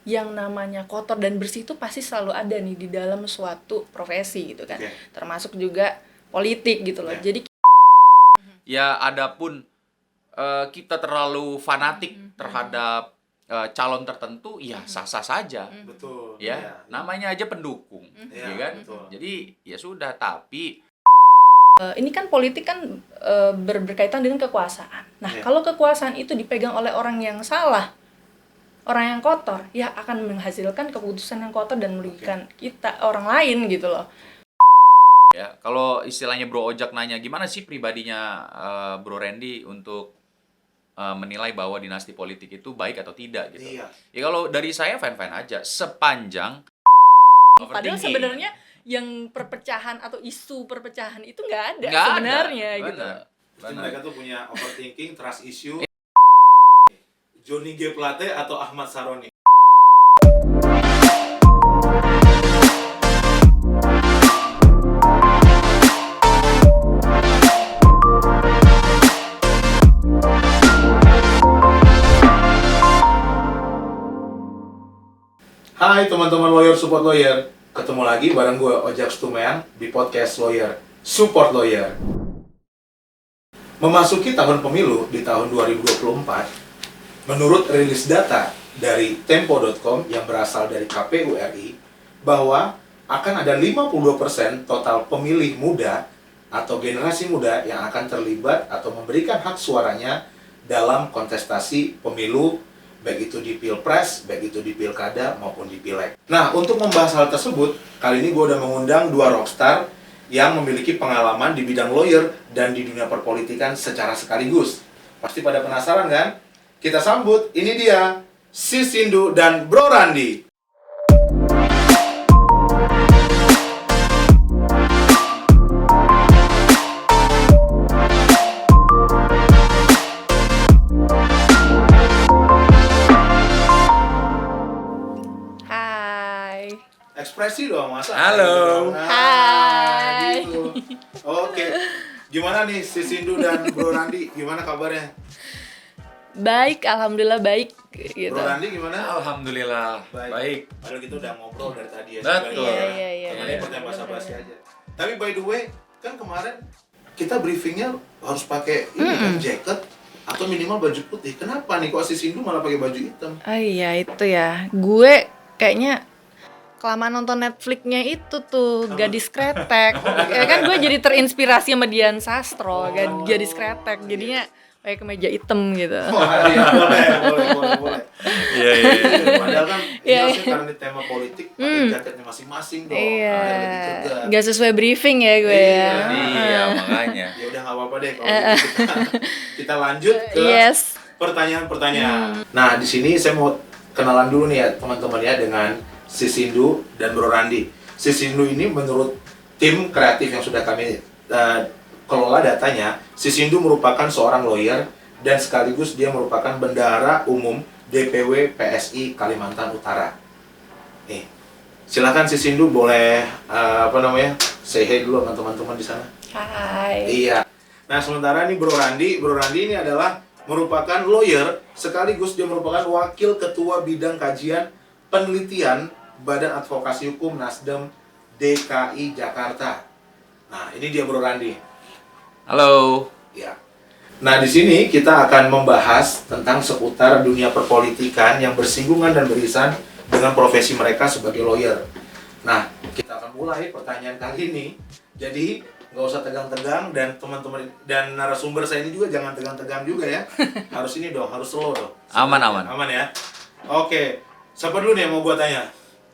yang namanya kotor dan bersih itu pasti selalu ada nih di dalam suatu profesi gitu kan. Termasuk juga politik gitu loh. Jadi ya adapun kita terlalu fanatik terhadap calon tertentu, ya sah-sah saja. Betul. Ya, namanya aja pendukung, ya kan? Betul. Jadi ya sudah, tapi ini kan politik kan berkaitan dengan kekuasaan. Nah, kalau kekuasaan itu dipegang oleh orang yang salah, orang yang kotor, ya akan menghasilkan keputusan yang kotor dan merugikan kita, orang lain gitu loh. ya kalau istilahnya Bro Ojak nanya gimana sih pribadinya Bro Randy untuk menilai bahwa dinasti politik itu baik atau tidak gitu. Iya. Ya kalau dari saya fine-fine aja sepanjang Padahal sebenarnya yang perpecahan atau isu perpecahan itu nggak ada Nggak sebenarnya ada. gitu. Jadi mereka tuh punya overthinking, trust issue. Johnny G. Plate atau Ahmad Saroni. Hai teman-teman lawyer support lawyer, ketemu lagi bareng gue Ojak Stumean di podcast Lawyer Support Lawyer. Memasuki tahun pemilu di tahun 2024, menurut rilis data dari tempo.com yang berasal dari KPU RI, bahwa akan ada 52% total pemilih muda atau generasi muda yang akan terlibat atau memberikan hak suaranya dalam kontestasi pemilu, baik itu di Pilpres, baik itu di Pilkada maupun di Pileg. Nah, untuk membahas hal tersebut, kali ini gue udah mengundang dua rockstar yang memiliki pengalaman di bidang lawyer dan di dunia perpolitikan secara sekaligus. Pasti pada penasaran kan? Kita sambut, ini dia, Sis Sindu dan Bro Randy. Ekspresi dong, masa? Halo. Hai. Gitu. Oke. Gimana nih si Sindu dan Bro Randy? Gimana kabarnya? Baik, alhamdulillah baik gitu. Bro Randy gimana? alhamdulillah baik. Padahal kita udah ngobrol dari tadi ya. Betul. Iya. Ini pertanyaan basa-basi aja. Tapi by the way, kan kemarin kita briefingnya harus pakai ini kan jaket atau minimal baju putih. Kenapa nih kok si Sindu malah pakai baju hitam? Oh iya itu ya. Gue kayaknya kelamaan nonton Netflix-nya itu tuh Gadis Kretek. Ya kan gue jadi terinspirasi sama Dian Sastro, Gadis Kretek. Jadinya pakai kemeja hitam gitu. Wah, iya, boleh. Iya. Padahal kan ini karena di tema politik pakai jaketnya masing-masing dong. Iya. Lebih cerdas. Gak sesuai briefing ya gue ya. Iya, makanya. Ya udah nggak apa-apa deh kalau gitu kita lanjut ke pertanyaan-pertanyaan. Nah, di sini saya mau kenalan dulu nih ya teman-teman ya dengan si Sindu dan Bro Randy. Si Sindu ini menurut tim kreatif yang sudah kami kelola datanya, si Sindu merupakan seorang lawyer dan sekaligus dia merupakan bendahara umum DPW PSI Kalimantan Utara. Nih, silakan si Sindu boleh say hi dulu sama teman-teman di sana. Hai. Iya. Nah, sementara ini Bro Randy ini adalah merupakan lawyer sekaligus dia merupakan wakil ketua bidang kajian penelitian Badan Advokasi Hukum Nasdem DKI Jakarta. Nah, ini dia Bro Randy. Halo. Ya. Nah, di sini kita akan membahas tentang seputar dunia perpolitikan yang bersinggungan dan beririsan dengan profesi mereka sebagai lawyer. Nah, kita akan mulai pertanyaan kali ini. Jadi, nggak usah tegang-tegang dan teman-teman dan narasumber saya ini juga jangan tegang-tegang juga ya. Harus ini dong, harus slow dong. Aman. Aman ya. Oke. Siapa dulu nih yang mau gua tanya?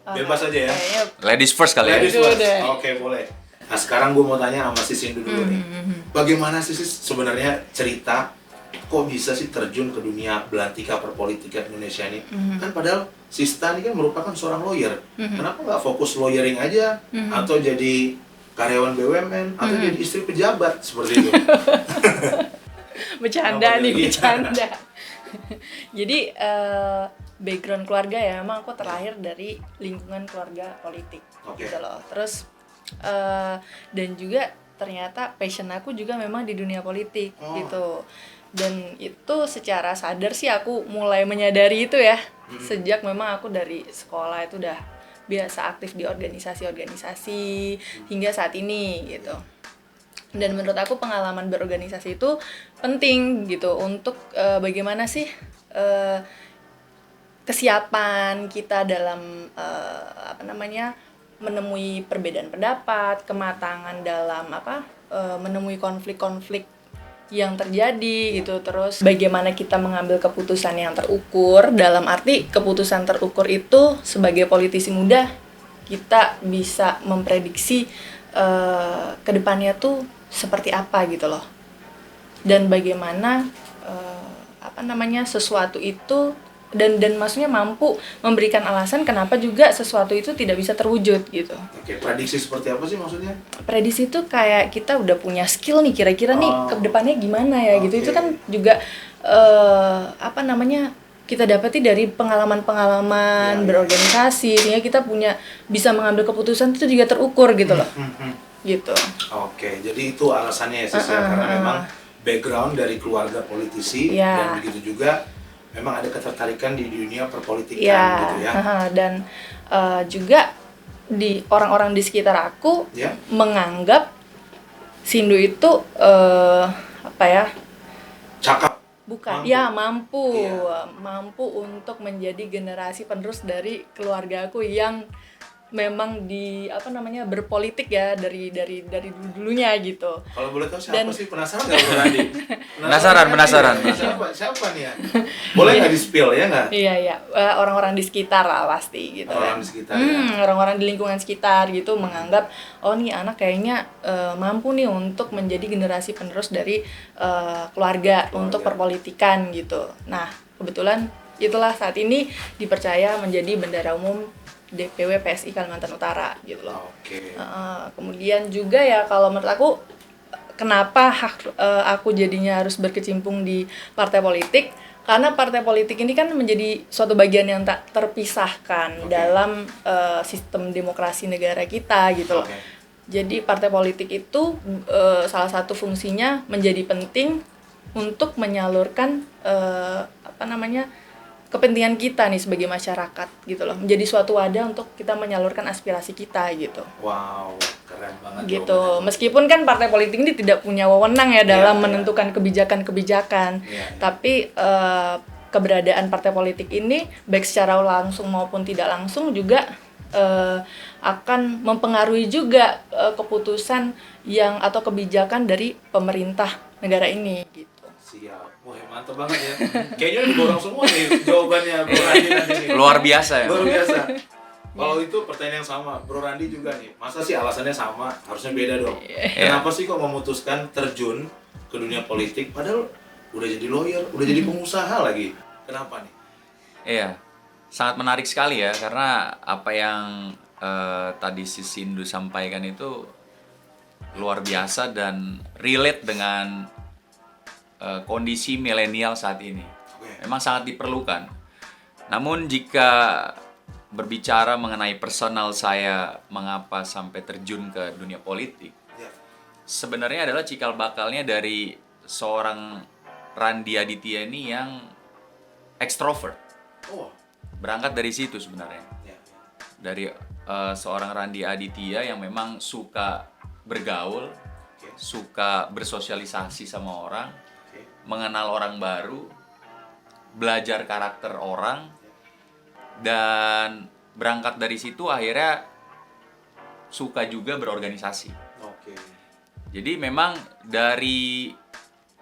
Bebas aja ya. Ladies first kali ya. Ladies first. Oke, boleh. Nah, sekarang gue mau tanya sama si Sindu dulu nih. Bagaimana sih sebenarnya cerita kok bisa sih terjun ke dunia belantika perpolitikan Indonesia ini? Kan padahal Sista ini kan merupakan seorang lawyer. Kenapa nggak fokus lawyering aja? Atau jadi karyawan BUMN? Atau jadi istri pejabat? Seperti itu. Bercanda. Jadi background keluarga ya, emang aku terlahir dari lingkungan keluarga politik gitu loh. Terus dan juga ternyata passion aku juga memang di dunia politik gitu. Dan itu secara sadar sih aku mulai menyadari itu ya. Sejak memang aku dari sekolah itu udah biasa aktif di organisasi-organisasi hingga saat ini gitu. Dan menurut aku pengalaman berorganisasi itu penting gitu untuk bagaimana sih kesiapan kita dalam menemui perbedaan pendapat, kematangan dalam menemui konflik-konflik yang terjadi gitu. Terus bagaimana kita mengambil keputusan yang terukur, dalam arti keputusan terukur itu sebagai politisi muda kita bisa memprediksi kedepannya tuh seperti apa gitu loh. Dan bagaimana sesuatu itu dan maksudnya mampu memberikan alasan kenapa juga sesuatu itu tidak bisa terwujud gitu. Oke, prediksi seperti apa sih maksudnya? Prediksi itu kayak kita udah punya skill nih, kira-kira nih ke depannya gimana ya gitu. Itu kan juga kita dapati dari pengalaman-pengalaman berorganisasi, sehingga kita bisa mengambil keputusan itu juga terukur gitu loh. Gitu. Oke, jadi itu alasannya ya Sis, karena memang background dari keluarga politisi dan begitu juga memang ada ketertarikan di dunia perpolitikan gitu ya. Dan juga di orang-orang di sekitar aku menganggap Sindu itu cakap. Bukan, mampu untuk menjadi generasi penerus dari keluarga aku yang memang berpolitik ya dari dulunya gitu. Kalau boleh tahu siapa sih, penasaran nggak Bro Randi? Penasaran. Siapa nih ya? Boleh nggak di-spill ya nggak? Iya, orang-orang di sekitar lah pasti gitu. Orang di sekitar orang-orang di lingkungan sekitar gitu menganggap nih anak kayaknya mampu nih untuk menjadi generasi penerus dari keluarga untuk perpolitikan gitu. Nah, kebetulan itulah saat ini dipercaya menjadi bendara umum DPW PSI Kalimantan Utara gitu loh. Kemudian juga ya kalau menurut aku kenapa aku jadinya harus berkecimpung di partai politik, karena partai politik ini kan menjadi suatu bagian yang tak terpisahkan dalam sistem demokrasi negara kita gitu loh. Jadi partai politik itu salah satu fungsinya menjadi penting untuk menyalurkan kepentingan kita nih sebagai masyarakat gitu loh, menjadi suatu wadah untuk kita menyalurkan aspirasi kita gitu. Wow, keren banget gitu. Meskipun kan partai politik ini tidak punya wewenang ya dalam menentukan kebijakan-kebijakan, tapi keberadaan partai politik ini baik secara langsung maupun tidak langsung juga akan mempengaruhi juga keputusan atau kebijakan dari pemerintah negara ini gitu. Siap. Wah, mantap banget ya. Kayaknya udah diborong semua nih jawabannya Bro Randi nanti nih. Luar biasa ya. Luar biasa. Kalau itu pertanyaan yang sama, Bro Randi juga nih. Masa sih alasannya sama? Harusnya beda dong. Kenapa sih kok memutuskan terjun ke dunia politik padahal udah jadi lawyer, udah jadi pengusaha lagi? Kenapa nih? Iya. Sangat menarik sekali ya, karena apa yang tadi si Sindu sampaikan itu luar biasa dan relate dengan kondisi milenial saat ini. Memang sangat diperlukan. Namun jika berbicara mengenai personal saya mengapa sampai terjun ke dunia politik, sebenarnya adalah cikal bakalnya dari seorang Randi Aditya ini yang ekstrovert. Berangkat dari situ sebenarnya. Dari seorang Randi Aditya yang memang suka bergaul, suka bersosialisasi sama orang, mengenal orang baru, belajar karakter orang, dan berangkat dari situ akhirnya suka juga berorganisasi. Jadi memang dari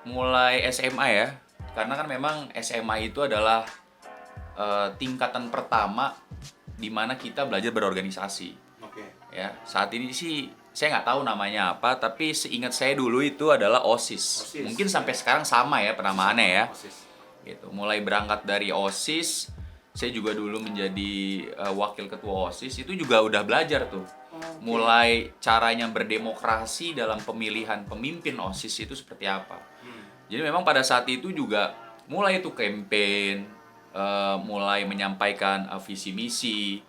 mulai SMA ya, karena kan memang SMA itu adalah tingkatan pertama di mana kita belajar berorganisasi. Ya, saat ini sih saya nggak tahu namanya apa, tapi seingat saya dulu itu adalah OSIS. Mungkin sampai sekarang sama ya penamaannya ya. Gitu. Mulai berangkat dari OSIS, saya juga dulu menjadi wakil ketua OSIS, itu juga udah belajar tuh. Mulai caranya berdemokrasi dalam pemilihan pemimpin OSIS itu seperti apa. Jadi memang pada saat itu juga mulai itu campaign, mulai menyampaikan visi misi,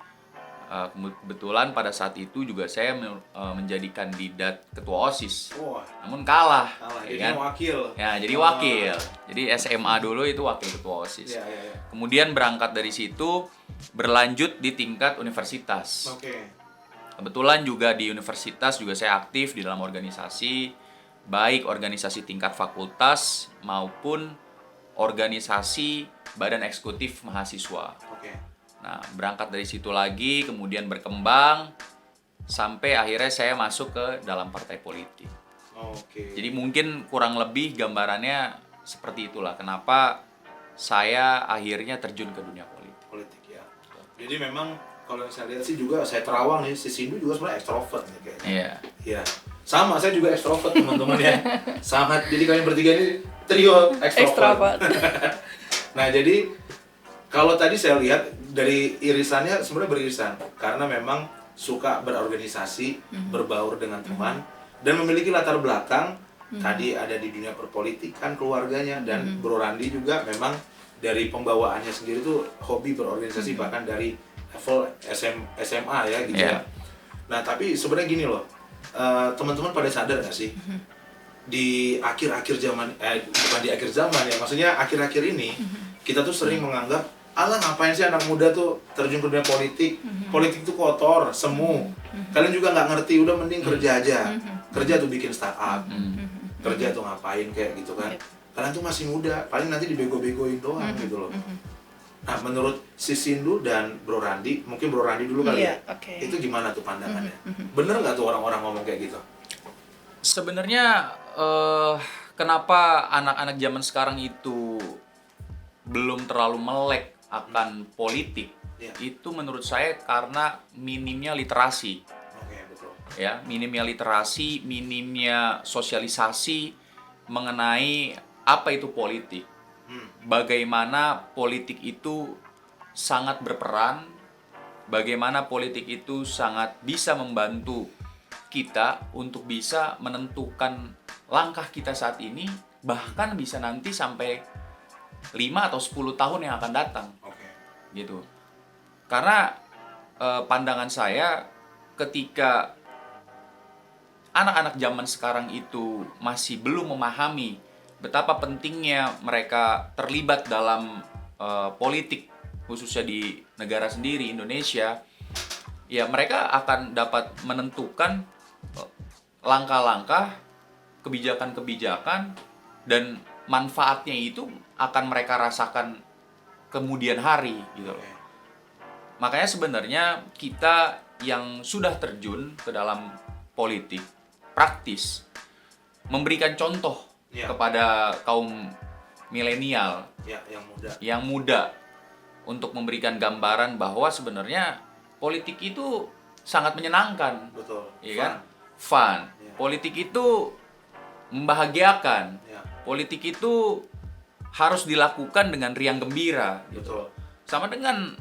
Kebetulan pada saat itu juga saya menjadi kandidat ketua OSIS. Wah, Namun kalah, jadi ya kan? wakil. Ya, jadi wakil. Jadi SMA dulu itu wakil ketua OSIS. Iya, iya, iya. Kemudian berangkat dari situ berlanjut di tingkat universitas. Oke. Kebetulan juga di universitas juga saya aktif di dalam organisasi, baik organisasi tingkat fakultas maupun organisasi badan eksekutif mahasiswa. Oke. Nah, berangkat dari situ lagi, kemudian berkembang, sampai akhirnya saya masuk ke dalam partai politik. Oke. Jadi mungkin kurang lebih gambarannya seperti itulah, kenapa saya akhirnya terjun ke dunia politik. Politik ya. Jadi memang kalau yang saya lihat sih juga, saya terawang nih, si Sindu juga sebenarnya ekstrovert nih kayaknya. Iya. Iya. Sama, saya juga ekstrovert teman-teman ya. Sangat, jadi kalian bertiga ini trio ekstrovert. Nah, jadi kalau tadi saya lihat dari irisannya sebenarnya beririsan karena memang suka berorganisasi, berbaur dengan teman dan memiliki latar belakang tadi ada di dunia perpolitikan keluarganya dan Bro Randi juga memang dari pembawaannya sendiri tuh hobi berorganisasi bahkan dari level SMA ya gitu ya. Nah, tapi sebenarnya gini loh. Teman-teman pada sadar nggak sih di akhir-akhir zaman bukan di akhir zaman ya, maksudnya akhir-akhir ini kita tuh sering menganggap alah ngapain sih anak muda tuh terjun ke dunia politik, politik tuh kotor, semu, kalian juga nggak ngerti, udah mending kerja aja, kerja tuh bikin startup, kerja tuh ngapain kayak gitu kan, kalian tuh masih muda, paling nanti dibego-begoin doang gitu loh. Nah, menurut si Sindu dan Bro Randi, mungkin Bro Randi dulu kali ya, itu gimana tuh pandangannya? Bener nggak tuh orang-orang ngomong kayak gitu? Sebenarnya kenapa anak-anak zaman sekarang itu belum terlalu melek akan politik, itu menurut saya karena minimnya literasi. Oke, betul. Ya, minimnya literasi, minimnya sosialisasi mengenai apa itu politik. Bagaimana politik itu sangat berperan, bagaimana politik itu sangat bisa membantu kita untuk bisa menentukan langkah kita saat ini, bahkan bisa nanti sampai 5 atau 10 tahun yang akan datang. Oke. Gitu. Karena pandangan saya ketika anak-anak zaman sekarang itu masih belum memahami betapa pentingnya mereka terlibat dalam politik, khususnya di negara sendiri, Indonesia, ya mereka akan dapat menentukan langkah-langkah, kebijakan-kebijakan, dan manfaatnya itu akan mereka rasakan kemudian hari gitu loh. Makanya sebenarnya kita yang sudah terjun ke dalam politik praktis memberikan contoh kepada kaum milenial yang muda untuk memberikan gambaran bahwa sebenarnya politik itu sangat menyenangkan. Betul. Iya kan? Fun. Politik itu membahagiakan. Politik itu harus dilakukan dengan riang gembira gitu. Sama dengan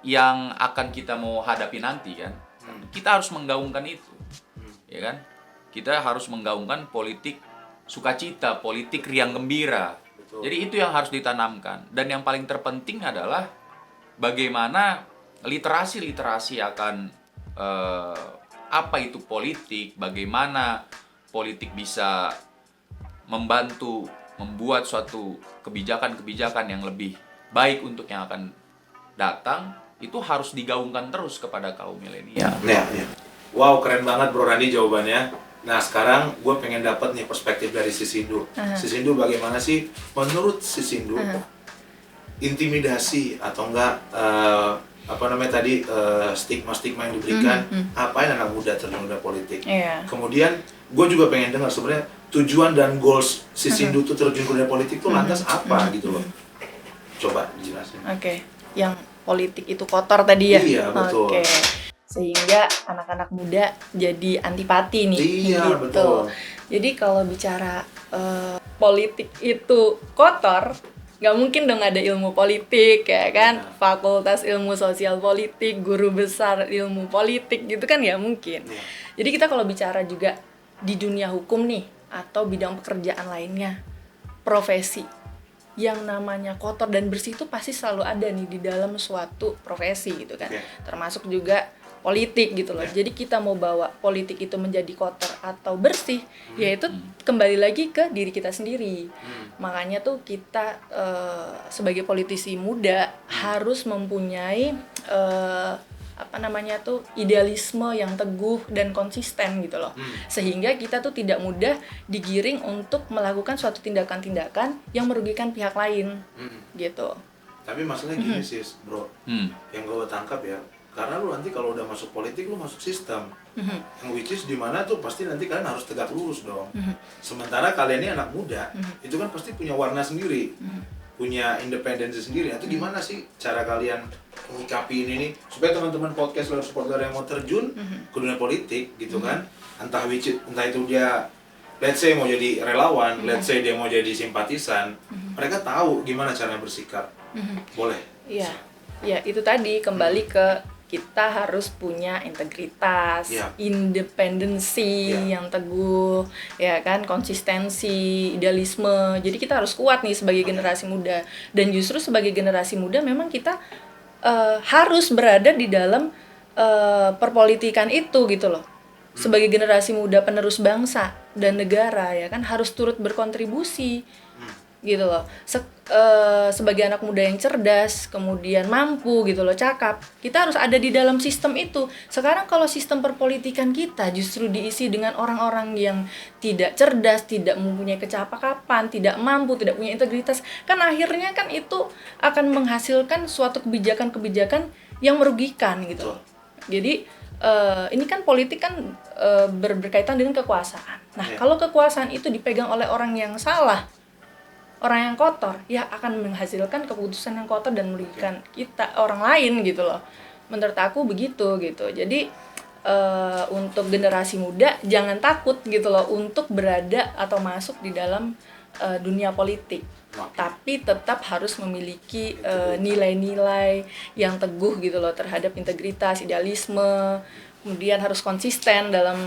yang akan kita mau hadapi nanti kan. Kita harus menggaungkan itu. Ya kan? Kita harus menggaungkan politik sukacita, politik riang gembira. Jadi itu yang harus ditanamkan. Dan yang paling terpenting adalah bagaimana literasi akan apa itu politik, bagaimana politik bisa membantu membuat suatu kebijakan-kebijakan yang lebih baik untuk yang akan datang, itu harus digaungkan terus kepada kaum milenial. Ya. Wow, keren banget Bro Randi jawabannya. Nah, sekarang gue pengen dapat nih perspektif dari si Sindu. Si Sindu bagaimana sih menurut si Sindu intimidasi atau enggak stigma-stigma yang diberikan apain anak muda terjun ke politik. Kemudian gue juga pengen dengar sebenarnya tujuan dan goals si Sindu tuh terjun ke politik tuh lantas apa gitu loh. Coba dijelasin. Yang politik itu kotor tadi ya? Iya, betul. Sehingga anak-anak muda jadi antipati nih. Iya, gitu. betul. Jadi kalau bicara politik itu kotor, nggak mungkin dong ada ilmu politik ya kan, fakultas ilmu sosial politik, guru besar ilmu politik gitu kan, ya mungkin. Jadi kita kalau bicara juga di dunia hukum nih atau bidang pekerjaan lainnya, profesi yang namanya kotor dan bersih itu pasti selalu ada nih di dalam suatu profesi gitu kan. Termasuk juga politik gitu loh. Jadi kita mau bawa politik itu menjadi kotor atau bersih, yaitu kembali lagi ke diri kita sendiri. Makanya tuh kita sebagai politisi muda harus mempunyai idealisme yang teguh dan konsisten gitu loh. Sehingga kita tuh tidak mudah digiring untuk melakukan suatu tindakan-tindakan yang merugikan pihak lain. Gitu. Tapi masalahnya gini sih, bro. Yang gue tangkap ya, karena lu nanti kalau udah masuk politik lu masuk sistem. Yang which is di mana tuh pasti nanti kalian harus tegak lurus dong. Sementara kalian ini anak muda, itu kan pasti punya warna sendiri. Punya independensi sendiri. Itu gimana sih cara kalian menyikapi ini nih supaya teman-teman podcast Lawyer Supporter yang mau terjun ke dunia politik gitu kan, entah itu dia let's say mau jadi relawan, let's say dia mau jadi simpatisan, mereka tahu gimana cara bersikap. Boleh? Iya. Ya, itu tadi kembali ke kita harus punya integritas, independensi yang teguh, ya kan, konsistensi, idealisme. Jadi kita harus kuat nih sebagai generasi muda. Dan justru sebagai generasi muda memang kita harus berada di dalam perpolitikan itu gitu loh. Sebagai generasi muda penerus bangsa dan negara, ya kan, harus turut berkontribusi gitu loh. Sebagai anak muda yang cerdas, kemudian mampu gitu loh, cakap, kita harus ada di dalam sistem itu. Sekarang kalau sistem perpolitikan kita justru diisi dengan orang-orang yang tidak cerdas, tidak mempunyai kecakapan, tidak mampu, tidak punya integritas, kan akhirnya kan itu akan menghasilkan suatu kebijakan-kebijakan yang merugikan gitu loh. Jadi ini kan politik kan berkaitan dengan kekuasaan. Nah, kalau kekuasaan itu dipegang oleh orang yang salah, orang yang kotor, ya akan menghasilkan keputusan yang kotor dan merugikan kita, orang lain gitu loh. Menurut aku begitu gitu. Jadi untuk generasi muda jangan takut gitu loh untuk berada atau masuk di dalam dunia politik. Tapi tetap harus memiliki nilai-nilai yang teguh gitu loh terhadap integritas, idealisme. Kemudian harus konsisten dalam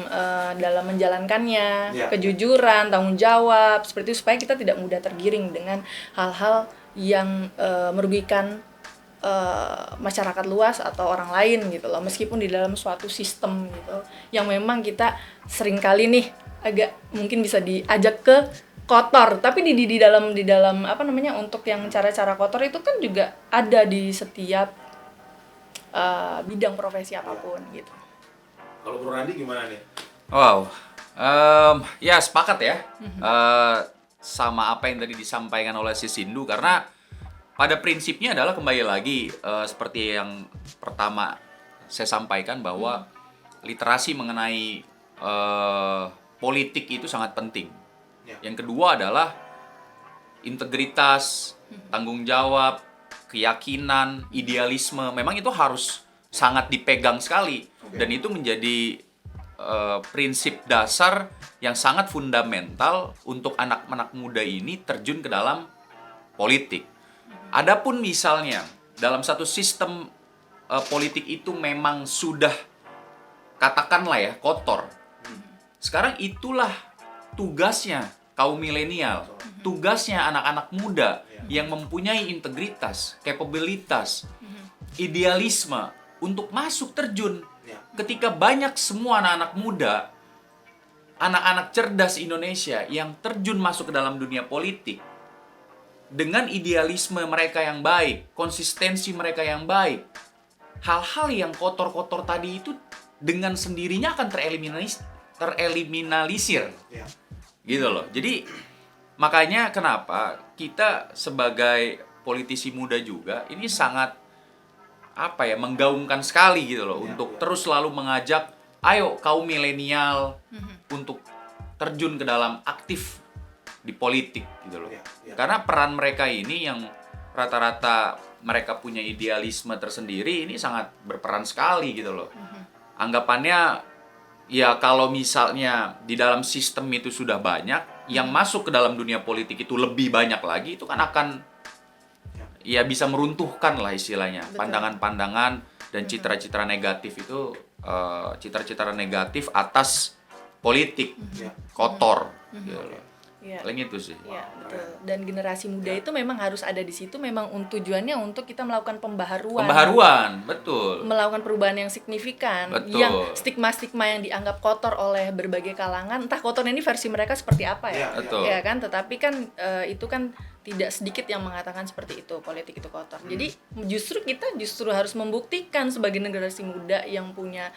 menjalankannya, kejujuran, tanggung jawab, seperti itu, supaya kita tidak mudah tergiring dengan hal-hal yang merugikan masyarakat luas atau orang lain gitu loh, meskipun di dalam suatu sistem gitu yang memang kita seringkali nih agak mungkin bisa diajak ke kotor, tapi di dalam untuk yang cara-cara kotor itu kan juga ada di setiap bidang profesi apapun gitu. Kalau Bro Randi gimana nih? Wow, ya sepakat ya sama apa yang tadi disampaikan oleh si Sindu, karena pada prinsipnya adalah kembali lagi seperti yang pertama saya sampaikan bahwa literasi mengenai politik itu sangat penting. Yang kedua adalah integritas, tanggung jawab, keyakinan, idealisme. Memang itu harus sangat dipegang sekali. Dan itu menjadi prinsip dasar yang sangat fundamental untuk anak-anak muda ini terjun ke dalam politik. Adapun misalnya dalam satu sistem politik itu memang sudah katakanlah ya kotor. Sekarang itulah tugasnya kaum milenial, tugasnya anak-anak muda yang mempunyai integritas, kapabilitas, idealisme untuk masuk terjun. Ketika banyak semua anak-anak muda, anak-anak cerdas Indonesia yang terjun masuk ke dalam dunia politik dengan idealisme mereka yang baik, konsistensi mereka yang baik, hal-hal yang kotor-kotor tadi itu dengan sendirinya akan tereliminalisir. Gitu loh. Jadi makanya kenapa kita sebagai politisi muda juga ini sangat menggaungkan sekali gitu loh untuk terus selalu mengajak ayo kaum milenial untuk terjun ke dalam aktif di politik gitu loh. Karena peran mereka ini yang rata-rata mereka punya idealisme tersendiri ini sangat berperan sekali gitu loh. Anggapannya ya kalau misalnya di dalam sistem itu sudah banyak, yang masuk ke dalam dunia politik itu lebih banyak lagi, itu kan akan ya bisa meruntuhkan lah istilahnya. Betul. Pandangan-pandangan dan citra-citra negatif itu citra-citra negatif atas politik kotor gitu loh. Iya. Paling itu sih. Iya, Wow, betul. keren. Dan generasi muda Ya. itu memang harus ada di situ, memang tujuannya untuk kita melakukan pembaharuan. Pembaharuan, betul. Melakukan perubahan yang signifikan, Betul. yang stigma-stigma yang dianggap kotor oleh berbagai kalangan, entah kotornya ini versi mereka seperti apa ya, Iya, Betul. ya kan, tetapi kan itu kan tidak sedikit yang mengatakan seperti itu, politik itu kotor. Jadi kita justru harus membuktikan sebagai generasi muda yang punya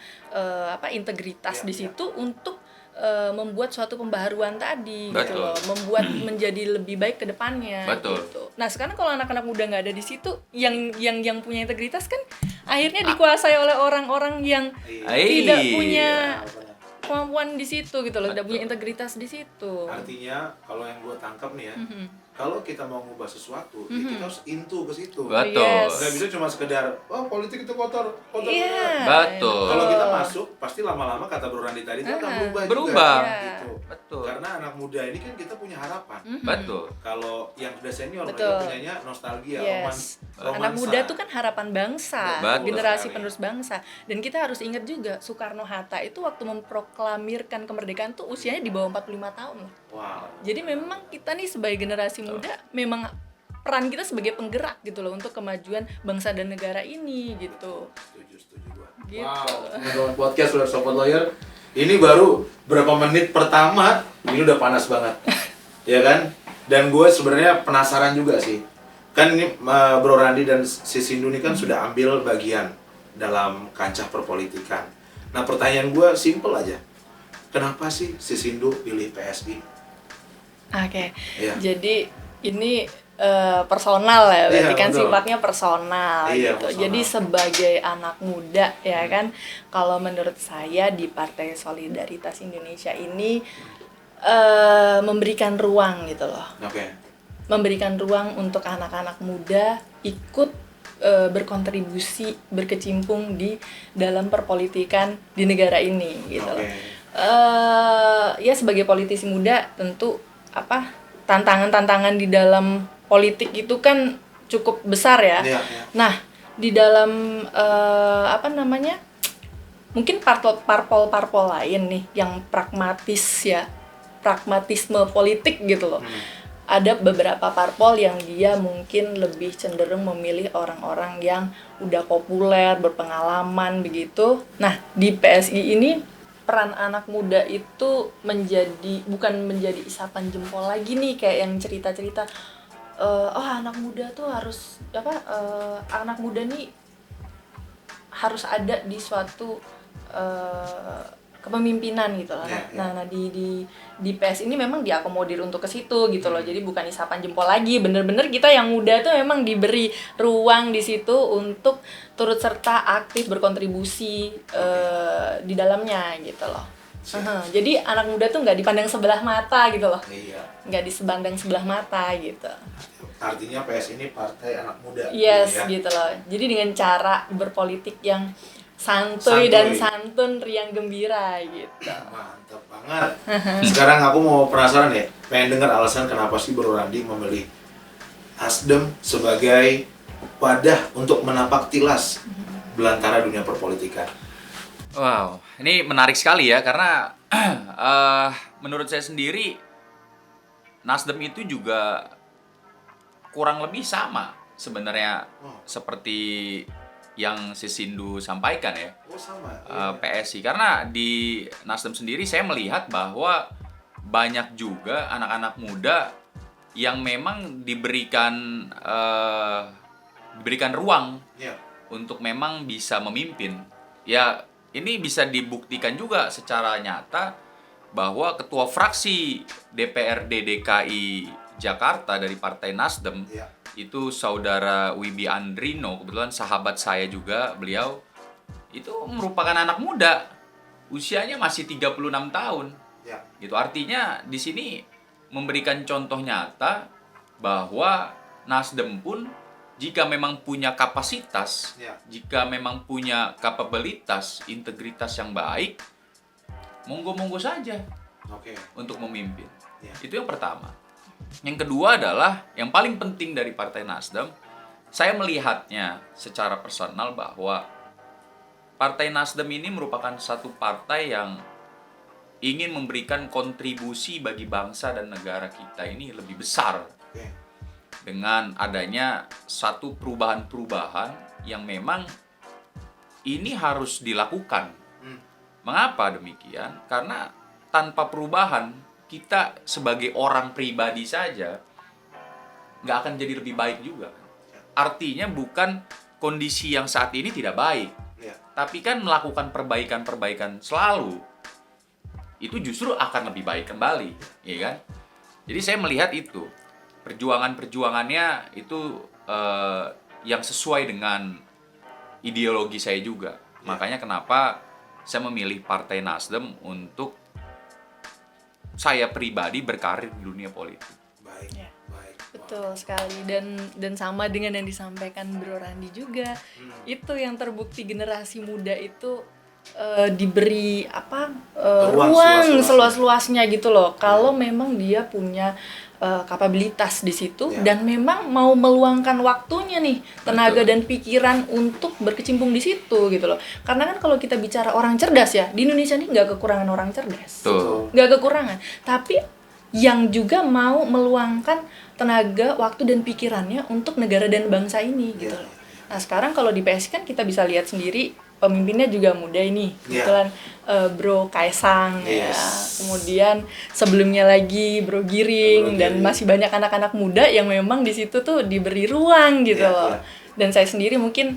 integritas Iya, di iya. situ untuk membuat suatu pembaharuan tadi gitu Betul. loh, membuat menjadi lebih baik ke depannya. Betul. Gitu. Nah sekarang kalau anak-anak muda nggak ada di situ, yang punya integritas kan akhirnya dikuasai oleh orang-orang yang tidak punya Iya, benar. kemampuan di situ gitu loh, tidak Betul. punya integritas di situ. Artinya kalau yang gue tangkap nih ya, Mhm. kalau kita mau ngubah sesuatu, ya kita harus into ke situ. Betul. Yes. Nggak bisa cuma sekedar, oh politik itu kotor, kotor Iya. benar. Betul. Kalau kita masuk, pasti lama-lama kata Bro Randi tadi itu akan berubah Berubah. juga. Iya. Gitu. Betul. Karena anak muda ini kan kita punya harapan. Mhm. Betul. Kalau yang sudah senior Betul. mereka punyanya nostalgia, Yes. romansa. Anak muda tuh kan harapan bangsa, Betul generasi sekali. penerus bangsa. Dan kita harus ingat juga Soekarno Hatta itu waktu memproklamirkan kemerdekaan tuh usianya di bawah 45 tahun loh. Wow. Jadi memang kita nih sebagai generasi muda memang peran kita sebagai penggerak gitu loh untuk kemajuan bangsa dan negara ini gitu. Setuju gua. Gitu. Wow, teman-teman podcast Lawyer Sobat Lawyer. Ini baru berapa menit pertama, ini udah panas banget. Ya kan? Dan gue sebenarnya penasaran juga sih. Kan ini Bro Randi dan si Sindu ini kan sudah ambil bagian dalam kancah perpolitikan. Nah, pertanyaan gue simple aja. Kenapa sih si Sindu pilih PSI? Oke. Iya. Jadi ini personal ya, berarti Iya, kan betul. sifatnya personal Iya, gitu. personal. Jadi sebagai anak muda ya kan, kalau menurut saya di Partai Solidaritas Indonesia ini memberikan ruang gitu loh. Oke. Memberikan ruang untuk anak-anak muda ikut berkontribusi, berkecimpung di dalam perpolitikan di negara ini gitu loh. Oke. Ya sebagai politisi muda tentu tantangan-tantangan di dalam politik itu kan cukup besar ya. Iya, iya. Nah, di dalam mungkin parpol lain nih yang pragmatis ya, pragmatisme politik gitu loh. Ada beberapa parpol yang dia mungkin lebih cenderung memilih orang-orang yang udah populer, berpengalaman begitu. Nah, di PSI ini peran anak muda itu bukan menjadi isapan jempol lagi nih kayak yang cerita-cerita anak muda tuh harus anak muda nih harus ada di suatu kepemimpinan gitu loh. Yeah, yeah. Nah di PS ini memang diakomodir untuk ke situ gitu loh. Jadi bukan isapan jempol lagi, bener-bener kita yang muda tuh memang diberi ruang di situ untuk turut serta aktif berkontribusi di dalamnya gitu loh. Jadi anak muda tuh nggak dipandang sebelah mata gitu loh, Iya. nggak disebandang sebelah mata gitu. Artinya PS ini partai anak muda. Yes gitu ya. gitu loh. Jadi dengan cara berpolitik yang santuy dan santun, riang gembira gitu. Mantap banget. Sekarang aku mau penasaran ya, pengen dengar alasan kenapa sih Bro Randi memilih Nasdem sebagai wadah untuk menapak tilas belantara dunia perpolitikan. Wow, ini menarik sekali ya karena menurut saya sendiri Nasdem itu juga kurang lebih sama sebenarnya seperti yang si Sindu sampaikan ya. Oh sama. PSI karena di Nasdem sendiri saya melihat bahwa banyak juga anak-anak muda yang memang diberikan ruang Iya. untuk memang bisa memimpin. Ya, ini bisa dibuktikan juga secara nyata bahwa ketua fraksi DPRD DKI Jakarta dari Partai Nasdem Iya. itu saudara Wibi Andrino, kebetulan sahabat saya juga, beliau itu merupakan anak muda, usianya masih 36 tahun. Iya. Gitu artinya di sini memberikan contoh nyata bahwa Nasdem pun jika memang punya kapasitas, Iya. jika memang punya kapabilitas, integritas yang baik, monggo-monggo saja Oke. untuk memimpin. Iya. Itu yang pertama. Yang kedua adalah yang paling penting dari Partai Nasdem, saya melihatnya secara personal bahwa Partai Nasdem ini merupakan satu partai yang ingin memberikan kontribusi bagi bangsa dan negara kita ini lebih besar Oke. dengan adanya satu perubahan-perubahan yang memang ini harus dilakukan. Mengapa demikian? Karena tanpa perubahan kita sebagai orang pribadi saja nggak akan jadi lebih baik juga. Artinya bukan kondisi yang saat ini tidak baik, Ya. tapi kan melakukan perbaikan-perbaikan selalu itu justru akan lebih baik kembali, ya kan? Jadi saya melihat itu perjuangannya itu yang sesuai dengan ideologi saya juga. Makanya kenapa saya memilih Partai Nasdem untuk saya pribadi berkarir di dunia politik. Baik. Ya. Baik. Betul sekali, dan sama dengan yang disampaikan Bro Randi juga. Itu yang terbukti generasi muda itu diberi ruang seluas-luasnya gitu loh. Kalau memang dia punya kapabilitas di situ dan memang mau meluangkan waktunya nih, tenaga dan pikiran untuk berkecimpung di situ gitu loh. Karena kan kalau kita bicara orang cerdas ya, di Indonesia ini nggak kekurangan orang cerdas. Tuh. Nggak kekurangan, tapi yang juga mau meluangkan tenaga, waktu dan pikirannya untuk negara dan bangsa ini gitu loh. Nah sekarang kalau di PSI kan kita bisa lihat sendiri pemimpinnya juga muda ini, kebetulan Bro Kaesang ya, kemudian sebelumnya lagi Bro Giring dan masih banyak anak-anak muda yang memang di situ tuh diberi ruang gitu loh. Dan saya sendiri mungkin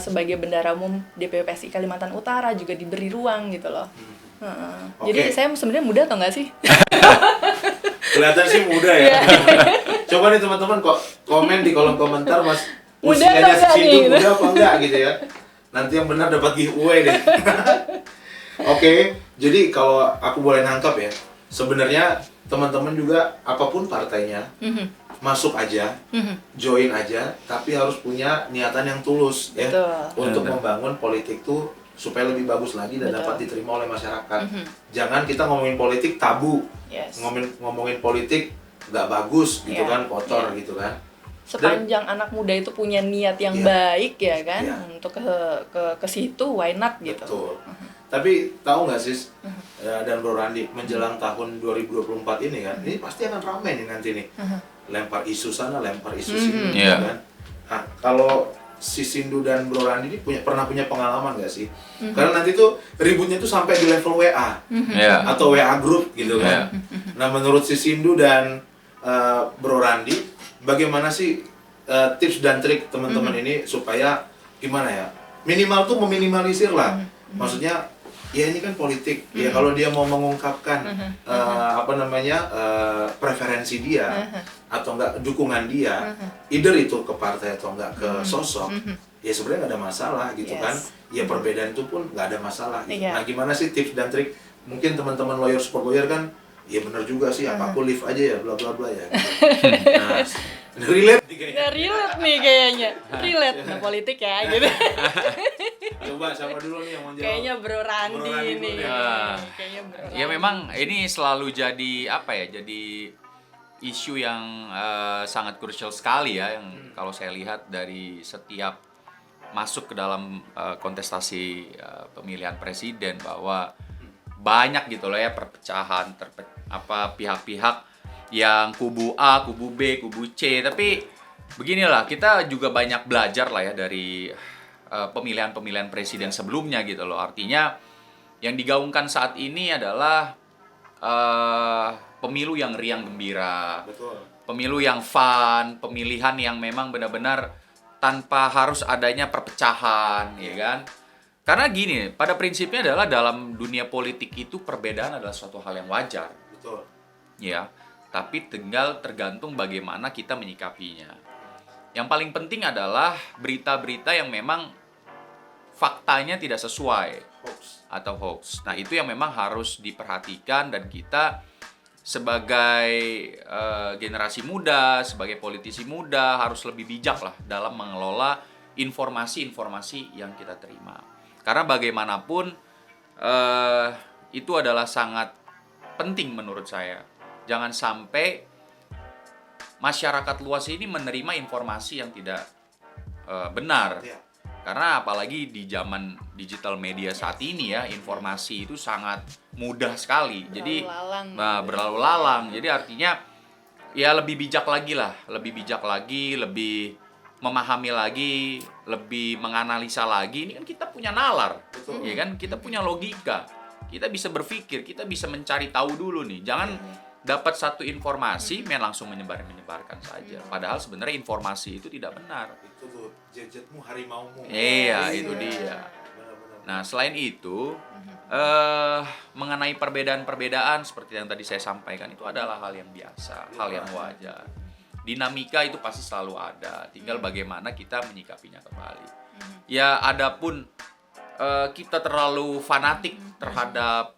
sebagai bendara umum DPP PSI Kalimantan Utara juga diberi ruang gitu loh. Jadi saya sebenarnya muda atau enggak sih? Kelihatan sih muda ya. Coba nih teman-teman kok komen di kolom komentar Mas usianya segitu muda apa enggak gitu ya. Nanti yang benar dapat giveaway deh. Oke, jadi kalau aku boleh nangkap ya, sebenarnya teman-teman juga apapun partainya, masuk aja, join aja, tapi harus punya niatan yang tulus ya. Untuk membangun politik tuh supaya lebih bagus lagi dan dapat diterima oleh masyarakat. Jangan kita ngomongin politik tabu, ngomongin politik nggak bagus gitu kan, kotor gitu kan. Sepanjang anak muda itu punya niat yang baik ya kan, untuk ke situ, why not gitu. Betul. Tapi tahu nggak sis, dan Bro Randi, menjelang tahun 2024 ini kan, ini pasti akan ramai nih nanti nih. Lempar isu sana, lempar isu sini kan. Nah, kalau si Sindu dan Bro Randi ini pernah punya pengalaman nggak sih? Karena nanti tuh ributnya tuh sampai di level WA atau WA group gitu kan. Nah, menurut si Sindu dan Bro Randi, bagaimana sih tips dan trik teman-teman ini supaya gimana ya, minimal tuh meminimalisir lah. Maksudnya ya ini kan politik ya, kalau dia mau mengungkapkan preferensi dia atau enggak dukungan dia, either itu ke partai atau enggak ke sosok, ya sebenarnya nggak ada masalah gitu kan. Ya perbedaan itu pun nggak ada masalah gitu. Nah gimana sih tips dan trik, mungkin teman-teman lawyer support lawyer kan ya benar juga sih, apa aku live aja ya bla bla bla ya gitu. Nah, relate nih kayaknya. Relate nih kayaknya. Relate nah politik ya gitu. Coba siapa dulu nih yang mau jawab? Kayaknya Bro Randi nih. Kayaknya Bro Randi. Ya memang ini selalu jadi jadi isu yang sangat krusial sekali ya, yang kalau saya lihat dari setiap masuk ke dalam kontestasi pemilihan presiden, bahwa banyak gitu loh ya perpecahan pihak-pihak yang kubu A, kubu B, kubu C. Tapi beginilah, kita juga banyak belajar lah ya dari pemilihan-pemilihan presiden sebelumnya gitu loh. Artinya yang digaungkan saat ini adalah pemilu yang riang gembira. Betul. Pemilu yang fun, pemilihan yang memang benar-benar tanpa harus adanya perpecahan, ya kan? Karena gini, pada prinsipnya adalah dalam dunia politik itu perbedaan adalah suatu hal yang wajar. Betul. Ya, tapi tinggal tergantung bagaimana kita menyikapinya. Yang paling penting adalah berita-berita yang memang faktanya tidak sesuai atau hoax. Nah, itu yang memang harus diperhatikan, dan kita sebagai generasi muda, sebagai politisi muda harus lebih bijak lah dalam mengelola informasi-informasi yang kita terima. Karena bagaimanapun itu adalah sangat penting menurut saya. Jangan sampai masyarakat luas ini menerima informasi yang tidak benar. Karena apalagi di zaman digital media saat ini ya, informasi itu sangat mudah sekali. Jadi berlalu lalang. Jadi artinya ya lebih bijak lagi lah, lebih memahami lagi, lebih menganalisa lagi. Ini kan kita punya nalar, ya kan? Kita punya logika, kita bisa berpikir, kita bisa mencari tahu dulu nih. Jangan dapat satu informasi, langsung menyebarkan saja. Padahal sebenarnya informasi itu tidak benar. Itu tuh gadgetmu, harimaumu. Iya, itu dia. Benar-benar. Nah, selain itu, mengenai perbedaan-perbedaan seperti yang tadi saya sampaikan, itu adalah hal yang biasa, hal yang wajar. Dinamika itu pasti selalu ada, tinggal bagaimana kita menyikapinya kembali. Ya, adapun kita terlalu fanatik terhadap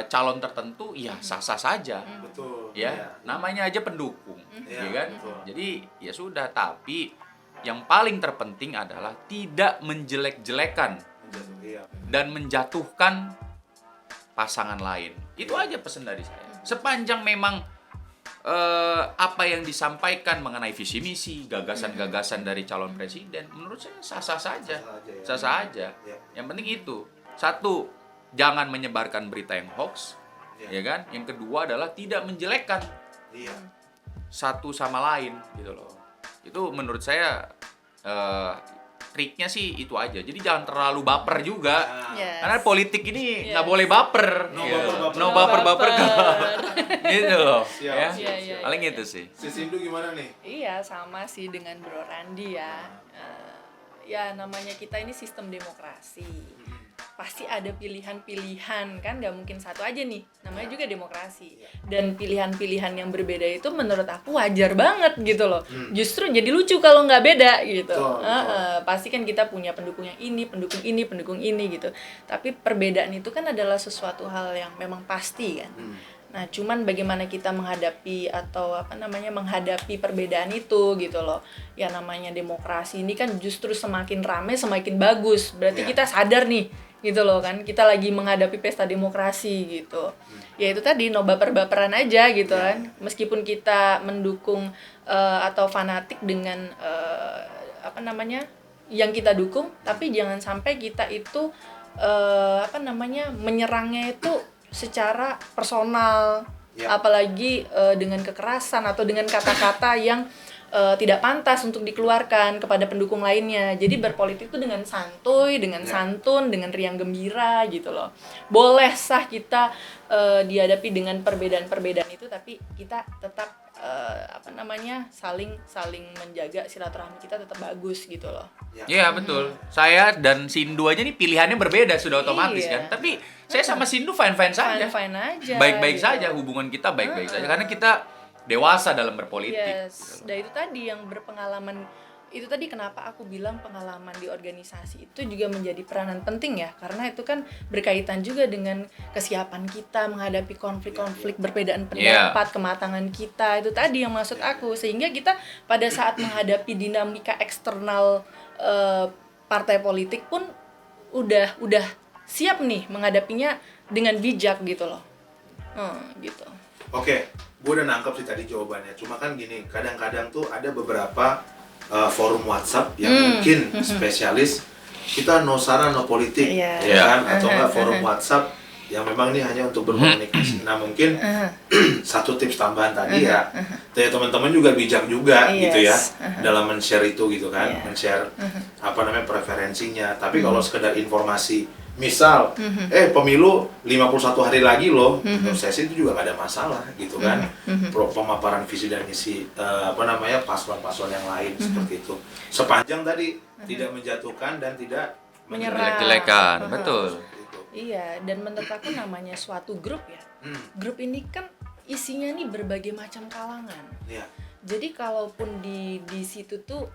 calon tertentu, ya sah-sah saja. Betul. Ya, namanya aja pendukung, Iya, ya kan? betul. Jadi ya sudah, tapi yang paling terpenting adalah tidak menjelek-jelekan Iya. dan menjatuhkan pasangan lain. Itu aja pesan dari saya. Sepanjang memang apa yang disampaikan mengenai visi misi, gagasan-gagasan dari calon presiden, menurut saya sah-sah saja. Sah-sah aja. Ya. Yang penting itu. Satu, jangan menyebarkan berita yang hoax, ya kan? Yang kedua adalah tidak menjelekkan Iya. satu sama lain gitu loh. Itu menurut saya triknya sih itu aja. Jadi jangan terlalu baper juga. Karena politik ini nggak boleh baper. No Gitu. baper-baper. No baper-baper gitu loh. Siap. Ya. Iya. Paling itu sih. Si Sindu gimana nih? Iya, sama sih dengan Bro Randi ya. Ya namanya kita ini sistem demokrasi. Pasti ada pilihan-pilihan, kan nggak mungkin satu aja nih, namanya juga demokrasi. Dan pilihan-pilihan yang berbeda itu menurut aku wajar banget gitu loh. Justru jadi lucu kalau nggak beda gitu. Betul. Pasti kan kita punya pendukung yang ini, pendukung ini gitu. Tapi perbedaan itu kan adalah sesuatu hal yang memang pasti kan. Nah, cuman bagaimana kita menghadapi atau menghadapi perbedaan itu gitu loh. Ya namanya demokrasi ini kan justru semakin ramai semakin bagus. Berarti kita sadar nih gitu loh kan. Kita lagi menghadapi pesta demokrasi gitu. Ya itu tadi no baper-baperan aja gitu kan. Meskipun kita mendukung atau fanatik dengan yang kita dukung, tapi jangan sampai kita itu menyerangnya itu secara personal, apalagi dengan kekerasan atau dengan kata-kata yang tidak pantas untuk dikeluarkan kepada pendukung lainnya. Jadi berpolitik itu dengan santuy, dengan santun, dengan riang gembira gitu loh. Boleh sah kita dihadapi dengan perbedaan-perbedaan itu, tapi kita tetap saling menjaga silaturahmi kita tetap bagus gitu loh. Iya betul. Saya dan Sindu aja nih pilihannya berbeda sudah otomatis kan. Tapi saya sama Sindu fine-fine saja. Fine aja. Baik-baik gitu. saja, hubungan kita baik-baik saja karena kita dewasa dalam berpolitik. Yes. Dan itu tadi yang berpengalaman. Itu tadi kenapa aku bilang pengalaman di organisasi itu juga menjadi peranan penting ya, karena itu kan berkaitan juga dengan kesiapan kita menghadapi konflik-konflik perbedaan pendapat, kematangan kita, itu tadi yang maksud aku, sehingga kita pada saat menghadapi dinamika eksternal partai politik pun udah siap nih menghadapinya dengan bijak gitu loh. Gitu. Oke, gue udah nangkep sih tadi jawabannya. Cuma kan gini, kadang-kadang tuh ada beberapa forum WhatsApp yang mungkin spesialis kita no sara no politik, ya kan? Atau enggak forum WhatsApp yang memang ini hanya untuk berkomunikasi. Nah mungkin satu tips tambahan tadi ya, teman-teman juga bijak juga gitu ya dalam men-share itu gitu kan, men-share preferensinya. Tapi kalau sekedar informasi, misal pemilu 51 hari lagi loh, menurut saya sih itu juga nggak ada masalah gitu kan. Pemaparan visi dan misi paslon-paslon yang lain seperti itu. Sepanjang tadi tidak menjatuhkan dan tidak menyerang. Jelek-jelekan, betul. Iya, dan menurut aku namanya suatu grup ya. Grup ini kan isinya nih berbagai macam kalangan. Jadi kalaupun di situ tuh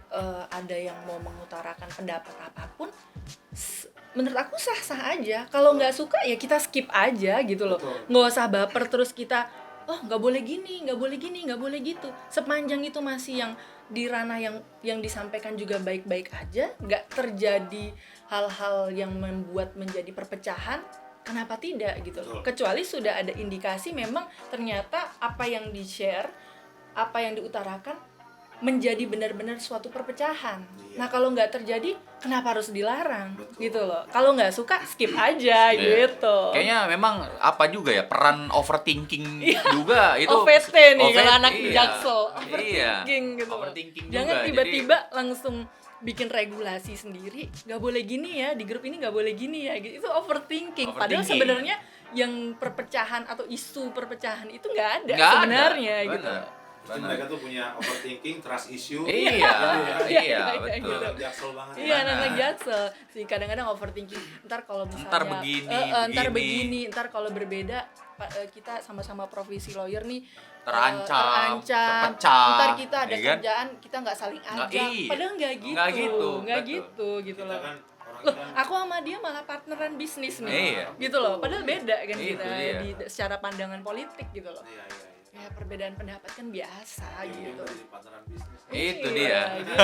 ada yang mau mengutarakan pendapat apapun, menurut aku sah-sah aja. Kalau nggak suka ya kita skip aja gitu loh. Nggak usah baper terus kita, nggak boleh gini, nggak boleh gini, nggak boleh gitu. Sepanjang itu masih yang di ranah yang disampaikan juga baik-baik aja, nggak terjadi hal-hal yang membuat menjadi perpecahan, kenapa tidak gitu loh. Kecuali sudah ada indikasi memang ternyata apa yang di-share, apa yang diutarakan menjadi benar-benar suatu perpecahan. Iya. Nah kalau nggak terjadi, kenapa harus dilarang? Betul. Gitu loh. Kalau nggak suka, skip aja gitu. Kayaknya memang apa juga ya, peran overthinking juga itu. OVT nih kalau anak iya. Jaksel, Iya. overthinking gitu. Overthinking Jangan juga. tiba-tiba langsung bikin regulasi sendiri, nggak boleh gini ya, di grup ini nggak boleh gini ya, gitu. Itu overthinking. Padahal Overthinking. sebenarnya yang perpecahan atau isu perpecahan itu nggak ada Nggak ada. sebenarnya gitu. Benar. Jadi mereka tuh punya overthinking, trust issue. Iya, Iya, betul. gitu. Jaksel banget. Iya, Mana? anak Jaksel sih kadang-kadang overthinking. Ntar kalau misalnya Ntar begini, ntar begini. begini, ntar kalau berbeda kita sama-sama profesi lawyer nih Terancam, terancam. terpecah, Ntar kita ada ya kan? kerjaan kita nggak saling Nggak, ajak. iya. Padahal nggak gitu. Nggak gitu, Nggak betul. gitu gitu Kita loh. kan orang Loh, kan aku sama dia malah partneran bisnis nih. Iya. Gitu loh. Padahal beda kan Itu kita dia. di secara pandangan politik gitu loh. iya. Ya perbedaan pendapat kan biasa gitu. Jadi partneran bisnis. Itu Iya, dia. gitu.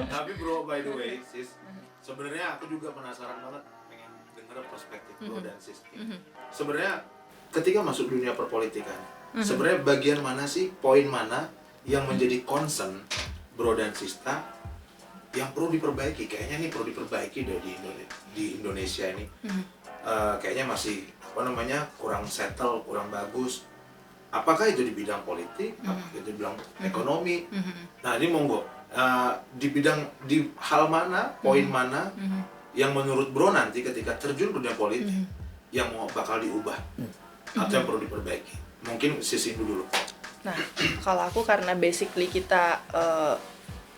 Tapi bro, by the way, sis, sebenarnya aku juga penasaran banget pengen denger perspektif bro dan sis. Sebenarnya ketika masuk dunia perpolitikan, sebenarnya bagian mana sih, poin mana yang menjadi concern bro dan sista yang perlu diperbaiki? Kayaknya nih perlu diperbaiki deh di Indonesia ini. Kayaknya masih kurang settle, kurang bagus. Apakah itu di bidang politik, apakah itu di bidang ekonomi? Nah ini monggo, di hal mana, poin mana yang menurut bro nanti ketika terjun ke dunia politik yang mau bakal diubah atau yang perlu diperbaiki? Mungkin Sis Indu dulu. Nah, kalau aku karena basically kita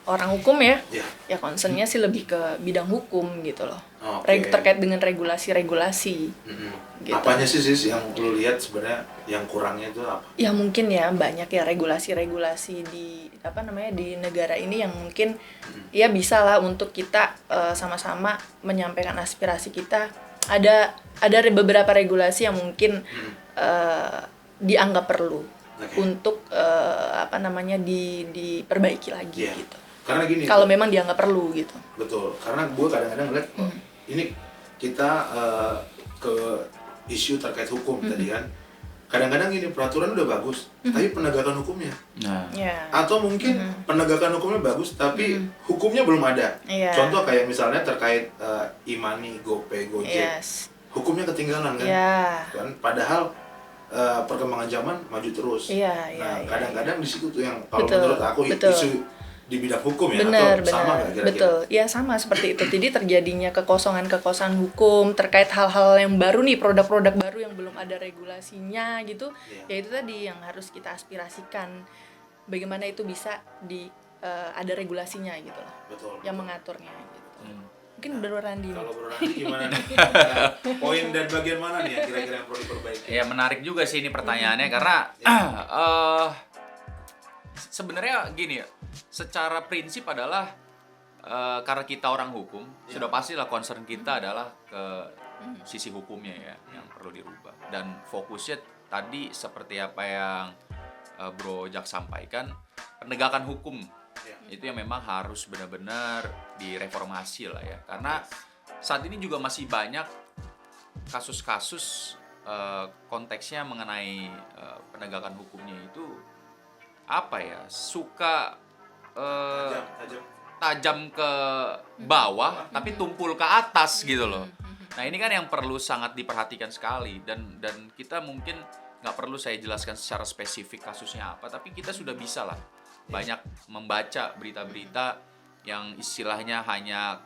orang hukum ya, ya concernnya sih lebih ke bidang hukum gitu loh. Oke. Terkait dengan regulasi-regulasi. Gitu. Apanya sih Sis yang lu lihat sebenarnya yang kurangnya itu apa? Ya mungkin ya banyak ya regulasi-regulasi di di negara ini yang mungkin ya bisa lah untuk kita sama-sama menyampaikan aspirasi kita. Ada beberapa regulasi yang mungkin dianggap perlu untuk diperbaiki lagi gitu. Karena gini. Kalau memang dianggap perlu gitu. Betul. Karena gue kadang-kadang ngeliat ini kita ke isu terkait hukum tadi kan. Kadang-kadang ini peraturan udah bagus, tapi penegakan hukumnya. Nah, Ya. Atau mungkin penegakan hukumnya bagus, tapi hukumnya belum ada. Iya. Contoh kayak misalnya terkait e-money, GoPay, Gojek. Yes. Hukumnya ketinggalan kan. Ya. Kan padahal perkembangan zaman maju terus. Iya, Nah, iya, kadang-kadang di situ tuh yang kalau Betul, menurut aku betul. isu di bidang hukum ya, Benar, atau sama nggak kira-kira? betul. Ya sama seperti itu. Jadi terjadinya kekosongan hukum terkait hal-hal yang baru nih, produk-produk baru yang belum ada regulasinya gitu. Iya. Ya itu tadi yang harus kita aspirasikan. Bagaimana itu bisa ada regulasinya gitu loh, Betul. yang mengaturnya gitu. Mungkin Bro Randi nih. Kalau Bro Randi gimana nih? Poin dan bagian mana nih yang kira-kira yang perlu diperbaiki? ya menarik juga sih ini pertanyaannya karena sebenarnya gini ya, secara prinsip adalah karena kita orang hukum, sudah pastilah concern kita adalah ke sisi hukumnya ya yang perlu dirubah. Dan fokusnya tadi seperti apa yang Bro Jak sampaikan, penegakan hukum itu yang memang harus benar-benar direformasi lah ya. Karena saat ini juga masih banyak kasus-kasus konteksnya mengenai penegakan hukumnya itu suka tajam ke bawah tapi tumpul ke atas gitu loh. Nah ini kan yang perlu sangat diperhatikan sekali dan kita mungkin nggak perlu saya jelaskan secara spesifik kasusnya apa, tapi kita sudah bisa lah banyak membaca berita-berita yang istilahnya hanya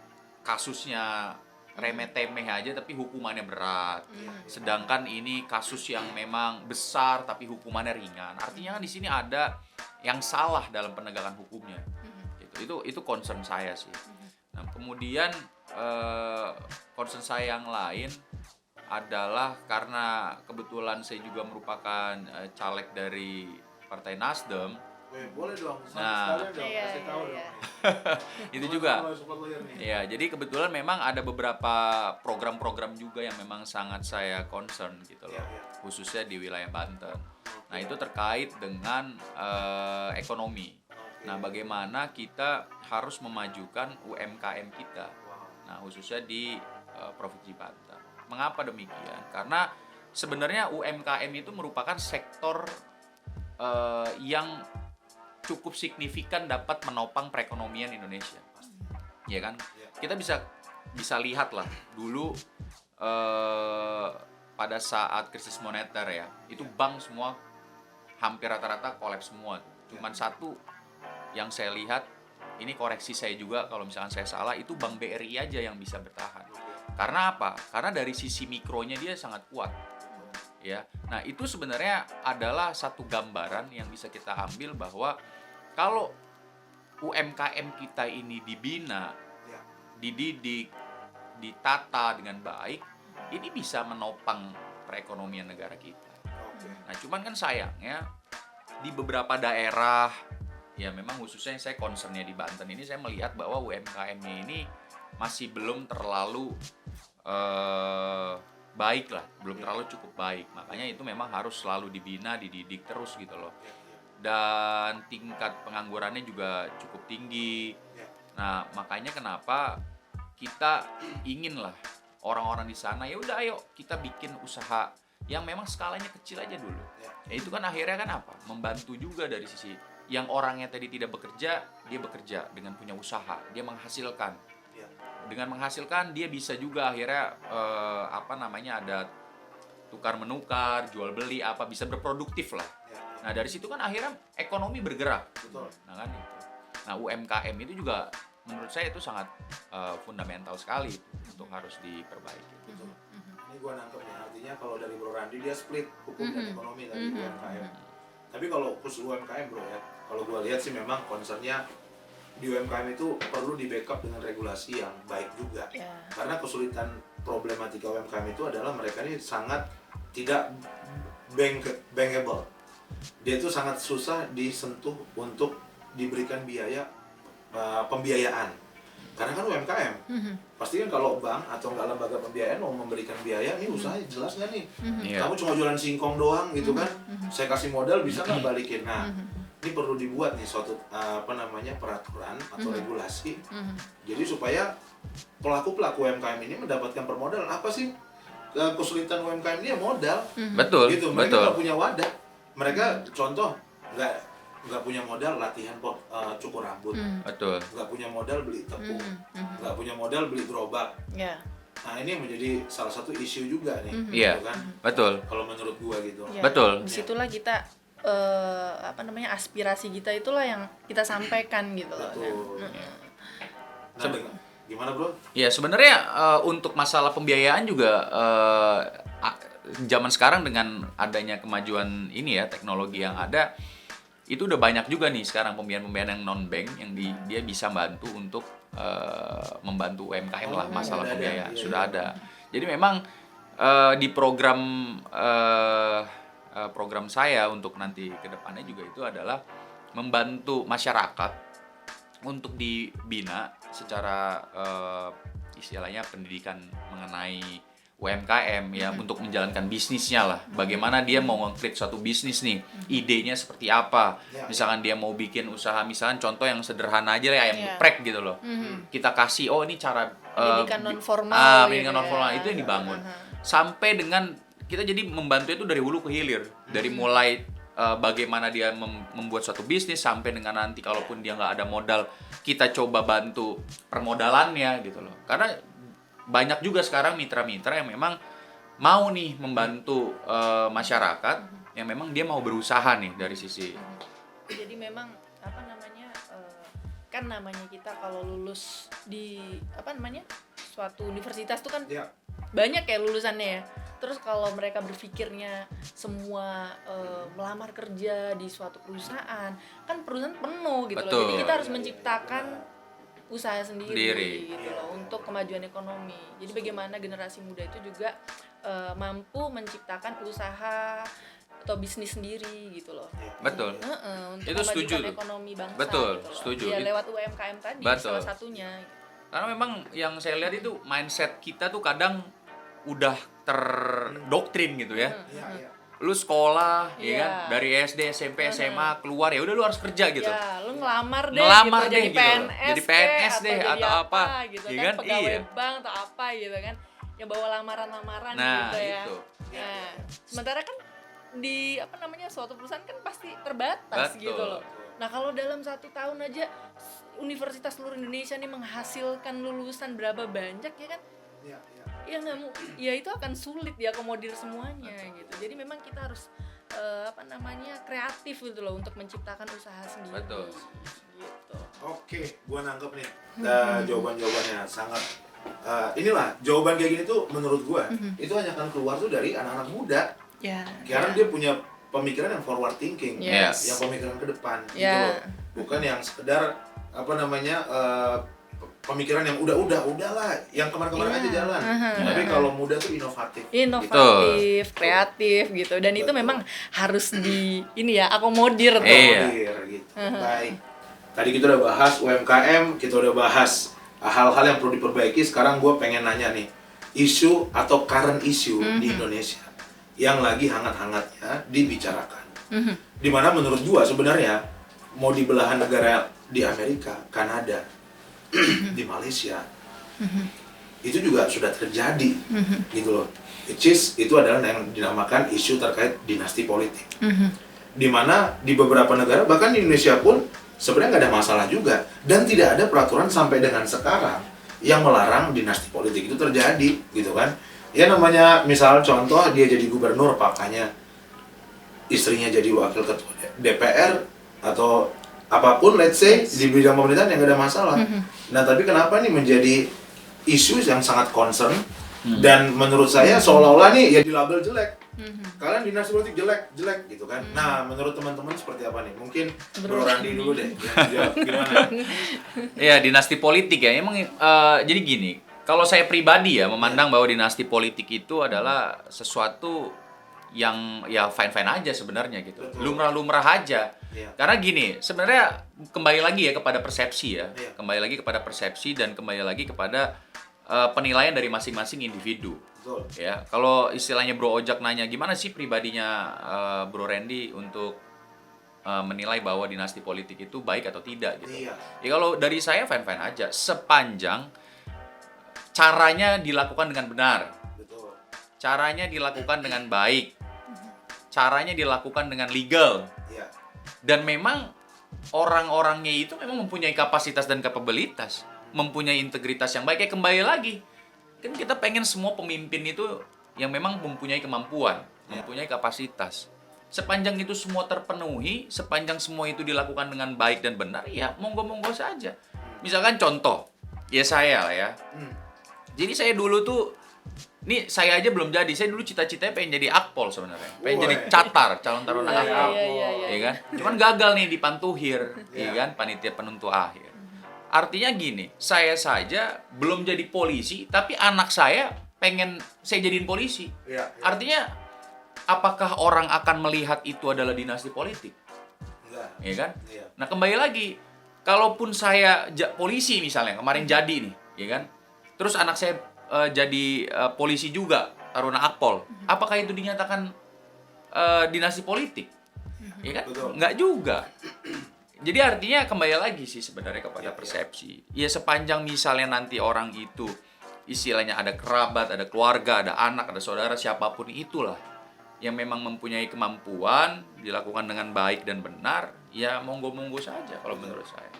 kasusnya remeh-temeh aja tapi hukumannya berat. Sedangkan ini kasus yang memang besar tapi hukumannya ringan. Artinya kan di sini ada yang salah dalam penegakan hukumnya. Gitu. Itu concern saya sih. Nah, kemudian concern saya yang lain adalah karena kebetulan saya juga merupakan caleg dari Partai Nasdem. Boleh dong, Nah, sekalian dong, kasih tahu dong. Itu juga. Ya, jadi kebetulan memang ada beberapa program-program juga yang memang sangat saya concern gitu loh, khususnya di wilayah Banten. Nah, itu terkait dengan ekonomi. Nah, bagaimana kita harus memajukan UMKM kita. Nah, khususnya di Provinsi Banten. Mengapa demikian? Karena sebenarnya UMKM itu merupakan sektor yang cukup signifikan dapat menopang perekonomian Indonesia. Ya kan? Ya. Kita bisa lihat lah dulu pada saat krisis moneter ya, itu bank semua hampir rata-rata kolaps semua. Cuman satu yang saya lihat, ini koreksi saya juga kalau misalkan saya salah, itu Bank BRI aja yang bisa bertahan. Karena apa? Karena dari sisi mikronya dia sangat kuat. Ya. Nah, itu sebenarnya adalah satu gambaran yang bisa kita ambil bahwa kalau UMKM kita ini dibina, Ya. dididik, ditata dengan baik, ini bisa menopang perekonomian negara kita. Oke. Nah, cuman kan sayangnya di beberapa daerah, ya memang khususnya saya concernnya di Banten ini, saya melihat bahwa UMKM-nya ini masih belum terlalu baik lah, belum terlalu cukup baik. Makanya itu memang harus selalu dibina, dididik terus gitu loh. Dan tingkat penganggurannya juga cukup tinggi. Nah, makanya kenapa kita ingin lah orang-orang di sana, ya udah ayo kita bikin usaha yang memang skalanya kecil aja dulu. Ya itu kan akhirnya kan apa? Membantu juga dari sisi yang orangnya tadi tidak bekerja, dia bekerja dengan punya usaha, dia menghasilkan. Dengan menghasilkan dia bisa juga akhirnya ada tukar menukar, jual beli apa, bisa berproduktif lah. Nah, dari situ kan akhirnya ekonomi bergerak. Betul. Nah, kan itu. Nah, UMKM itu juga menurut saya itu sangat fundamental sekali untuk harus diperbaiki. Betul. Ini gue nangkep nih, artinya kalau dari Bro Randi dia split hukum dan ekonomi dari UMKM. Tapi kalau khusus UMKM bro ya, kalau gue lihat sih memang concernnya di UMKM itu perlu di backup dengan regulasi yang baik juga. Karena kesulitan problematika UMKM itu adalah mereka ini sangat tidak bankable. Dia itu sangat susah disentuh untuk diberikan biaya pembiayaan. Karena kan UMKM, pasti kan kalau bank atau enggak lembaga pembiayaan mau memberikan biaya, ini usahanya jelas nggak nih? Kamu cuma jualan singkong doang gitu kan? Saya kasih modal bisa nggak balikin? Nah, ini perlu dibuat nih suatu peraturan atau regulasi. Jadi supaya pelaku-pelaku UMKM ini mendapatkan permodalan. Apa sih kesulitan UMKM ini? Ya modal. Betul. Gitu. Mereka nggak punya wadah. Mereka contoh nggak punya modal latihan cukur rambut. Betul. Nggak punya modal beli tepung. Nggak punya modal beli gerobak. Nah, ini menjadi salah satu isu juga nih. Iya. Gitu kan? Betul. Kalau menurut gua gitu. Betul. Disitulah kita aspirasi kita itulah yang kita sampaikan gitu loh. Betul. Nah, gimana bro? Ya sebenarnya untuk masalah pembiayaan juga zaman sekarang dengan adanya kemajuan ini ya, teknologi yang ada, itu udah banyak juga nih sekarang pembiayaan yang non bank yang dia bisa bantu untuk membantu UMKM lah masalah pembiayaan. Sudah ada. Jadi memang di program saya untuk nanti ke depannya juga itu adalah membantu masyarakat untuk dibina secara istilahnya pendidikan mengenai UMKM ya, untuk menjalankan bisnisnya lah. Bagaimana dia mau nge-create suatu bisnis nih, idenya seperti apa. Misalkan dia mau bikin usaha, misalkan contoh yang sederhana aja ya, ayam geprek gitu loh. Kita kasih, oh ini cara pendidikan non formal. Pendidikan non formal itu yang dibangun. Sampai dengan kita jadi membantu itu dari hulu ke hilir. Dari mulai bagaimana dia membuat suatu bisnis sampai dengan nanti kalaupun dia nggak ada modal, kita coba bantu permodalannya gitu loh. Karena banyak juga sekarang mitra-mitra yang memang mau nih membantu masyarakat yang memang dia mau berusaha nih dari sisi. Jadi memang kan namanya kita kalau lulus di suatu universitas tuh kan banyak ya lulusannya ya. Terus kalau mereka berpikirnya semua melamar kerja di suatu perusahaan, kan perusahaan penuh gitu loh. Jadi kita harus menciptakan usaha sendiri gitu loh untuk kemajuan ekonomi. Jadi bagaimana generasi muda itu juga mampu menciptakan usaha atau bisnis sendiri gitu loh. Betul. Untuk itu setuju kemajuan ekonomi bangsa. Betul, gitu setuju. Ya lewat UMKM tadi Betul. salah satunya. Karena memang yang saya lihat itu mindset kita tuh kadang udah terdoktrin gitu ya. Lu sekolah ya kan, dari SD, SMP, SMA keluar ya udah lu harus kerja gitu. Ya, lu ngelamar deh jadi gitu. Jadi PNS deh atau apa gitu ya kan, pegawai iya. bank atau apa gitu kan. Yang bawa lamaran-lamaran Nah, gitu ya. itu. Sementara kan di suatu perusahaan kan pasti terbatas. Betul. Gitu loh. Nah kalau dalam 1 tahun aja universitas seluruh Indonesia nih menghasilkan lulusan berapa banyak ya kan? Iya, iya. Ya nggak mau, ya itu akan sulit diakomodir semuanya gitu. Jadi memang kita harus kreatif gitu loh untuk menciptakan usaha sendiri. Betul. Gitu. Oke, gua nangkep nih jawaban-jawabannya sangat inilah jawaban kayak gini tuh menurut gua itu hanya akan keluar tuh dari anak-anak muda Ya. karena dia punya pemikiran yang forward thinking, Yes. yang pemikiran ke depan gitu Ya. loh. Bukan yang sekedar pemikiran yang udahlah yang kemarin-kemarin aja jalan. Tapi kalau muda tuh inovatif. Inovatif, kreatif gitu. Dan itu memang harus akomodir tuh. Akomodir gitu. Baik. Tadi kita udah bahas UMKM, kita udah bahas hal-hal yang perlu diperbaiki. Sekarang gue pengen nanya nih, isu atau current issue di Indonesia yang lagi hangat-hangatnya dibicarakan. Dimana menurut gue sebenarnya mau di belahan negara di Amerika, Kanada, di Malaysia, itu juga sudah terjadi, gitu loh. Itu adalah yang dinamakan isu terkait dinasti politik. Dimana di beberapa negara, bahkan di Indonesia pun sebenarnya nggak ada masalah juga, dan tidak ada peraturan sampai dengan sekarang yang melarang dinasti politik itu terjadi, gitu kan? Ya namanya misal contoh dia jadi gubernur, papanya, istrinya jadi wakil ketua DPR atau apapun, let's say di bidang pemerintahan yang nggak ada masalah. Nah tapi kenapa nih menjadi isu yang sangat concern dan menurut saya seolah-olah nih ya dilabel jelek. Kalian dinasti politik jelek gitu kan. Nah, menurut teman-teman seperti apa nih? Mungkin Bro Randi dulu deh. Ya, gimana? Ya, dinasti politik ya. Emang jadi gini, kalau saya pribadi ya memandang bahwa dinasti politik itu adalah sesuatu yang ya fine-fine aja sebenarnya gitu. Lumrah-lumrah aja. Karena gini, sebenarnya kembali lagi ya kepada persepsi ya. Kembali lagi kepada persepsi dan kembali lagi kepada penilaian dari masing-masing individu. Betul. Ya, kalau istilahnya Bro Ojak nanya gimana sih pribadinya Bro Randy untuk menilai bahwa dinasti politik itu baik atau tidak gitu. Iya. Ya kalau dari saya fine-fine aja sepanjang caranya dilakukan dengan benar. Betul. Caranya dilakukan dengan baik. Caranya dilakukan dengan legal. Iya. Dan memang orang-orangnya itu memang mempunyai kapasitas dan kapabilitas, mempunyai integritas yang baik. Ya kembali lagi, kan kita pengen semua pemimpin itu yang memang mempunyai kemampuan, mempunyai kapasitas. Sepanjang itu semua terpenuhi, sepanjang semua itu dilakukan dengan baik dan benar, ya monggo-monggo saja. Misalkan contoh, ya saya lah ya. Jadi saya dulu tuh, nih saya aja belum jadi, saya dulu cita-citanya pengen jadi akpol sebenarnya. Pengen jadi catar, calon taruna akpol. Iya kan? Cuman gagal nih di Pantuhir, iya kan? Panitia penentu akhir. Artinya gini, saya saja belum jadi polisi, tapi anak saya pengen saya jadiin polisi. Artinya, apakah orang akan melihat itu adalah dinasti politik? Enggak. Iya kan? Nah kembali lagi, kalaupun saya polisi misalnya, kemarin jadi nih, ya kan? Terus anak saya jadi polisi juga, taruna akpol, apakah itu dinyatakan dinasti politik? Ya kan? Betul. Enggak juga. Jadi artinya kembali lagi sih sebenarnya kepada persepsi. Ya sepanjang misalnya nanti orang itu istilahnya ada kerabat, ada keluarga, ada anak, ada saudara, siapapun itulah yang memang mempunyai kemampuan dilakukan dengan baik dan benar, ya monggo-monggo saja kalau menurut saya.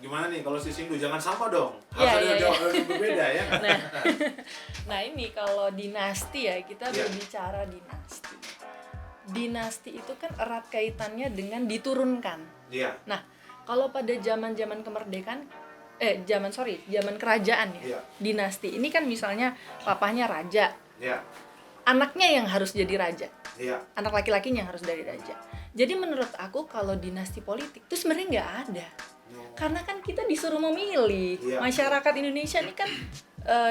Gimana nih kalau si Sindu, jangan sama dong. Iya, Harus ada iya, jawaban yang berbeda ya. Nah ini kalau dinasti ya, kita berbicara dinasti. Dinasti itu kan erat kaitannya dengan diturunkan. Iya. Nah, kalau pada zaman kemerdekaan, zaman kerajaan ya, dinasti ini kan misalnya papahnya raja, anaknya yang harus jadi raja, anak laki-lakinya yang harus jadi raja. Jadi menurut aku kalau dinasti politik itu sebenarnya nggak ada, karena kan kita disuruh memilih. Masyarakat Indonesia ini kan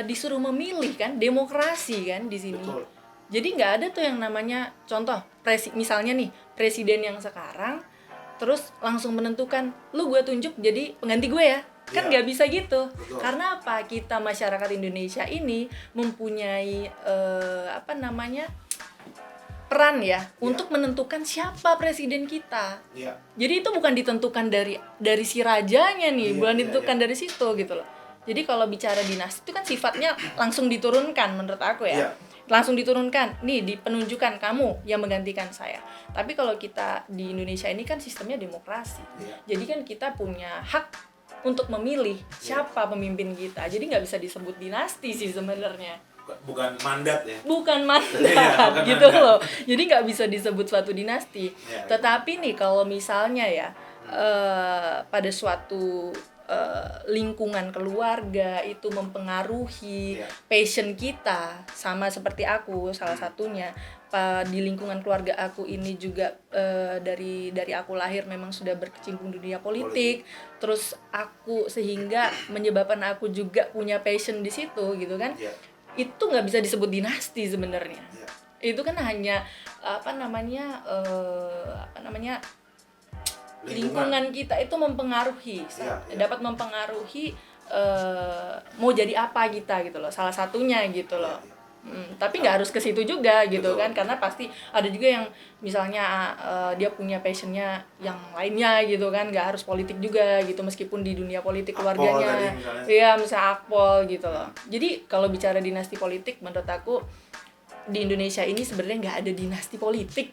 disuruh memilih kan, demokrasi kan di sini. Betul. Jadi nggak ada tuh yang namanya contoh misalnya nih presiden yang sekarang terus langsung menentukan lu gue tunjuk jadi pengganti gue ya, kan nggak bisa gitu. Betul. Karena apa, kita masyarakat Indonesia ini mempunyai peran ya untuk menentukan siapa presiden kita. Jadi itu bukan ditentukan dari si rajanya nih, bukan ditentukan dari situ gitu loh. Jadi kalau bicara dinasti itu kan sifatnya langsung diturunkan menurut aku ya. langsung diturunkan, nih penunjukan kamu yang menggantikan saya. Tapi kalau kita di Indonesia ini kan sistemnya demokrasi, jadi kan kita punya hak untuk memilih siapa pemimpin kita. Jadi nggak bisa disebut dinasti sih sebenarnya. Bukan mandat ya. Bukan mandat bukan gitu mandat. loh. Jadi nggak bisa disebut suatu dinasti. Tetapi nih kalau misalnya ya pada suatu lingkungan keluarga itu mempengaruhi passion kita, sama seperti aku salah satunya di lingkungan keluarga aku ini juga dari aku lahir memang sudah berkecimpung di dunia politik. Terus aku sehingga menyebabkan aku juga punya passion di situ gitu kan. Itu nggak bisa disebut dinasti sebenarnya. Itu kan hanya lingkungan kita itu mempengaruhi, dapat mempengaruhi mau jadi apa kita gitu loh, salah satunya gitu loh. Tapi nggak harus ke situ juga gitu. Betul. Kan karena pasti ada juga yang misalnya dia punya passionnya yang lainnya gitu kan, nggak harus politik juga gitu meskipun di dunia politik keluarganya misalnya akpol gitu loh. Jadi kalau bicara dinasti politik menurut aku di Indonesia ini sebenarnya nggak ada dinasti politik.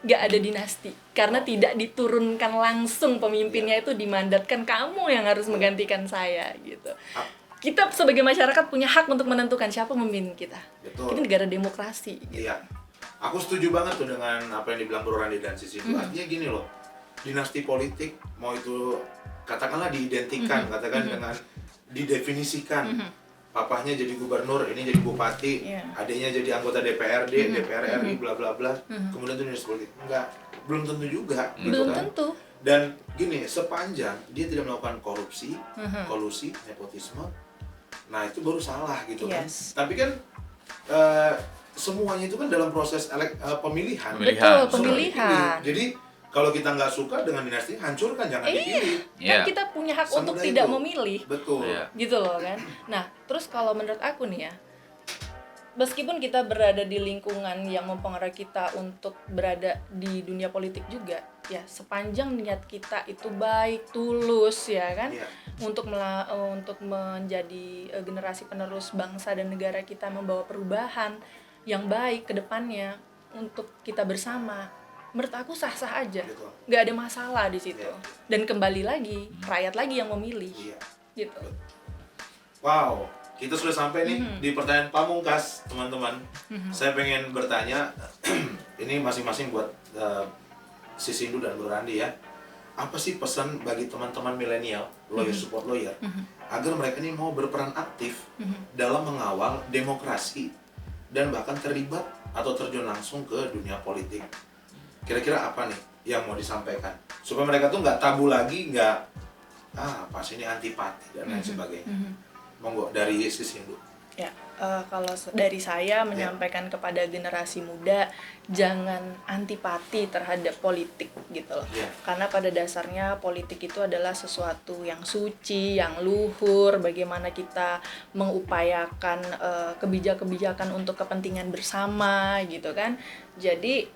Nggak ada dinasti karena tidak diturunkan langsung pemimpinnya, itu dimandatkan kamu yang harus menggantikan saya gitu. Kita sebagai masyarakat punya hak untuk menentukan siapa pemimpin kita. Betul. Kita negara demokrasi gitu. Iya, aku setuju banget tuh dengan apa yang dibilang Bro Randi dan Sisi. Artinya gini loh, dinasti politik mau itu katakanlah diidentikan, katakan dengan didefinisikan. Papahnya jadi gubernur, ini jadi bupati, adiknya jadi anggota DPRD, DPR RI, bla bla bla. Kemudian itu dinasti politik. Enggak, belum tentu juga. Belum tentu. Dan gini, sepanjang dia tidak melakukan korupsi, kolusi, nepotisme, nah itu baru salah gitu kan. Tapi kan semuanya itu kan dalam proses pemilihan. Betul, pemilihan. Jadi kalau kita nggak suka dengan dinasti, hancurkan, jangan dipilih. Kan kita punya hak untuk tidak memilih. Betul. Gitu loh kan. Nah, terus kalau menurut aku nih ya, meskipun kita berada di lingkungan yang mempengaruhi kita untuk berada di dunia politik juga, ya sepanjang niat kita itu baik, tulus ya kan, untuk menjadi generasi penerus bangsa dan negara kita, membawa perubahan yang baik ke depannya untuk kita bersama. Menurut aku sah-sah aja, nggak ada masalah di situ. Dan kembali lagi, rakyat lagi yang memilih, gitu. Wow, kita sudah sampai nih di pertanyaan pamungkas, teman-teman. Saya pengen bertanya, ini masing-masing buat si Sindu dan Bro Randi ya. Apa sih pesan bagi teman-teman milenial, lawyer support lawyer, agar mereka ini mau berperan aktif dalam mengawal demokrasi dan bahkan terlibat atau terjun langsung ke dunia politik? Kira-kira apa nih yang mau disampaikan supaya mereka tuh nggak tabu lagi, nggak pas ini antipati dan lain sebagainya. Monggo dari sisi Hindu. Ya, kalau dari saya menyampaikan kepada generasi muda, jangan antipati terhadap politik gitu loh. Karena pada dasarnya politik itu adalah sesuatu yang suci, yang luhur. Bagaimana kita mengupayakan kebijakan-kebijakan untuk kepentingan bersama gitu kan. Jadi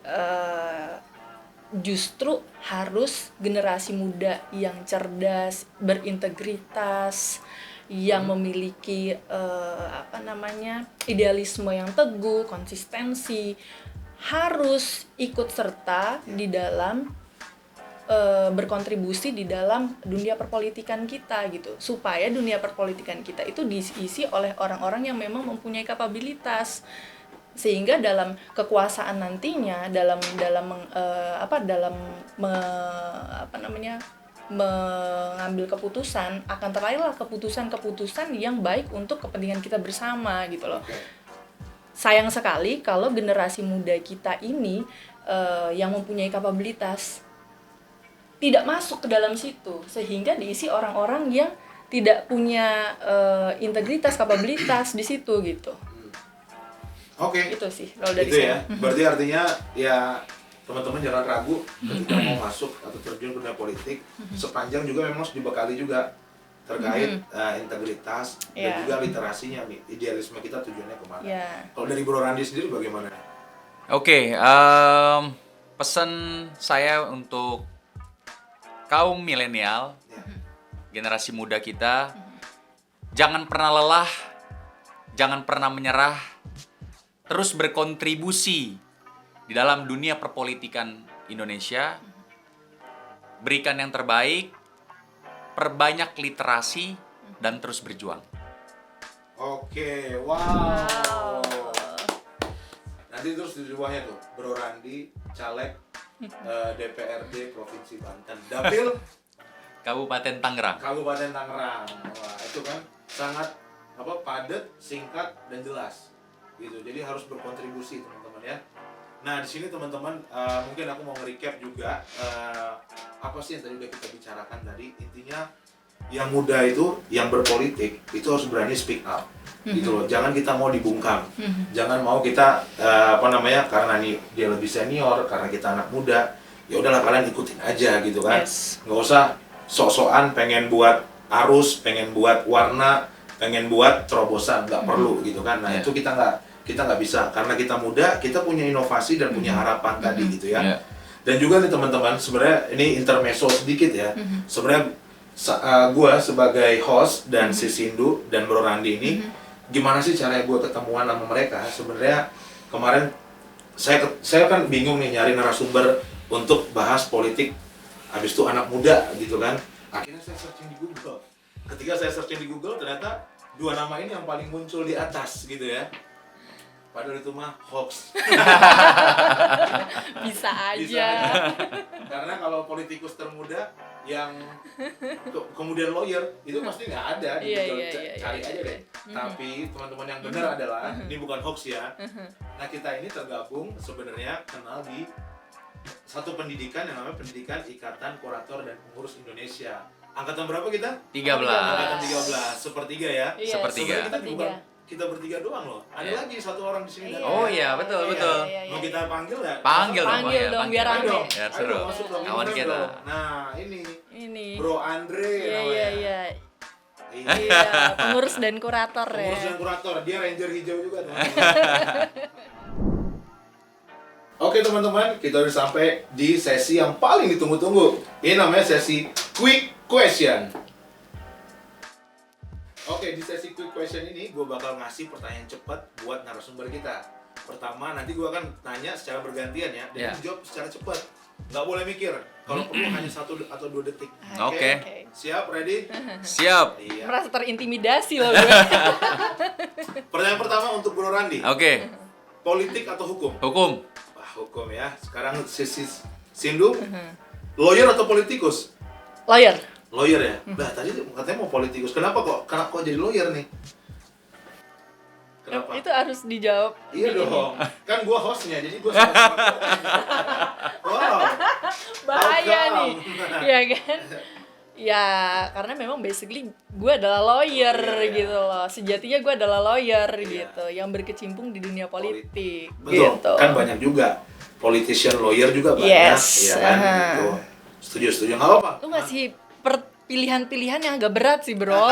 justru harus generasi muda yang cerdas, berintegritas, yang memiliki idealisme yang teguh, konsistensi, harus ikut serta di dalam berkontribusi di dalam dunia perpolitikan kita gitu, supaya dunia perpolitikan kita itu diisi oleh orang-orang yang memang mempunyai kapabilitas, sehingga dalam kekuasaan nantinya mengambil keputusan akan terlahirlah keputusan-keputusan yang baik untuk kepentingan kita bersama gitu loh. Sayang sekali kalau generasi muda kita ini yang mempunyai kapabilitas tidak masuk ke dalam situ, sehingga diisi orang-orang yang tidak punya integritas, kapabilitas di situ gitu. Itu sih kalau dari itu saya. Ya. Berarti artinya ya teman-teman jangan ragu ketika mau masuk atau terjun ke dunia politik, sepanjang juga memang harus dibekali juga terkait integritas dan juga literasinya nih, idealisme kita tujuannya kemana. Kalau dari Bro Randi sendiri bagaimana? Pesan saya untuk kaum milenial, generasi muda kita, jangan pernah lelah, jangan pernah menyerah terus berkontribusi di dalam dunia perpolitikan Indonesia, berikan yang terbaik, perbanyak literasi, dan terus berjuang. Oke, wow. Nanti terus di bawahnya tuh, Bro Randi, caleg DPRD Provinsi Banten, Dapil Kabupaten Tangerang. Kabupaten Tangerang. Wah, itu kan sangat padat, singkat dan jelas. Gitu. Jadi harus berkontribusi teman-teman ya. Nah, di sini teman-teman mungkin aku mau nge-recap juga apa sih yang tadi udah kita bicarakan tadi. Intinya yang muda itu, yang berpolitik itu harus berani speak up. Gitu loh. Jangan kita mau dibungkam. Jangan mau kita karena nih dia lebih senior, karena kita anak muda, ya udahlah kalian ikutin aja gitu kan. Yes. Nggak usah sok-sokan pengen buat arus, pengen buat warna, pengen buat terobosan, nggak perlu gitu kan. Nah, itu kita nggak bisa, karena kita muda, kita punya inovasi dan punya harapan tadi gitu ya. Dan juga nih teman-teman, sebenarnya ini intermezzo sedikit ya. Sebenarnya gue sebagai host dan si Sindu dan Bro Randi ini, gimana sih caranya gue ketemuan sama mereka? Sebenarnya kemarin saya kan bingung nih nyari narasumber untuk bahas politik, habis itu anak muda gitu kan. Akhirnya saya searching di Google. Ketika saya searching di Google, ternyata dua nama ini yang paling muncul di atas gitu ya. Padahal itu mah hoax. Bisa aja. Bisa aja. Karena kalau politikus termuda yang kemudian lawyer itu pasti nggak ada di Google. Cari aja deh. Tapi teman-teman yang benar adalah ini bukan hoax ya. Nah, kita ini tergabung sebenarnya kenal di satu pendidikan yang namanya Pendidikan Ikatan Kurator dan Pengurus Indonesia. Angkatan berapa kita? 13. Angkatan 13. Sepertiga ya. Iya, Sepertiga. Sebenarnya kita bukan kita bertiga doang loh. Ada lagi satu orang di sini. Iya. Oh iya, betul. Mau kita panggil nggak? Panggil Panggil dong, biar rame. Ayo, Biar ayo seru. masuk dong, Kawan ini kita. dong. Nah, ini Bro Andre Iya, namanya. iya. Iya. Iya, pengurus dan kurator ya. Pengurus dan kurator, dia ranger hijau juga teman-teman. Oke teman-teman, kita udah sampai di sesi yang paling ditunggu-tunggu. Ini namanya sesi Quick Question. Oke, di sesi Quick Question ini gue bakal ngasih pertanyaan cepat buat narasumber kita. Pertama, nanti gue akan tanya secara bergantian ya, dan dijawab secara cepat. Nggak boleh mikir, kalau perlu hanya 1 atau 2 detik. Oke. Siap, ready? Siap. Iya. Merasa terintimidasi loh gue. Pertanyaan pertama untuk Bro Randi. Oke. Politik atau hukum? Hukum. Wah, hukum ya. Sekarang sisi Sindu, lawyer atau politikus? Lawyer. Lawyer ya? Bah, tadi katanya mau politikus. Kenapa kok jadi lawyer nih? Kenapa? Itu harus dijawab. Iya dong. Kan gua hostnya, jadi gua sama. Wow. Bahaya How nih. come? Iya kan? Ya, karena memang basically gue adalah lawyer gitu loh. Sejatinya gue adalah lawyer gitu, yang berkecimpung di dunia politik. Betul. Gitu. Kan banyak juga politician, lawyer juga banyak, Yes. ya kan? Gitu. Setuju, nggak apa-apa. Lu ngasih pilihan-pilihan yang agak berat sih, bro.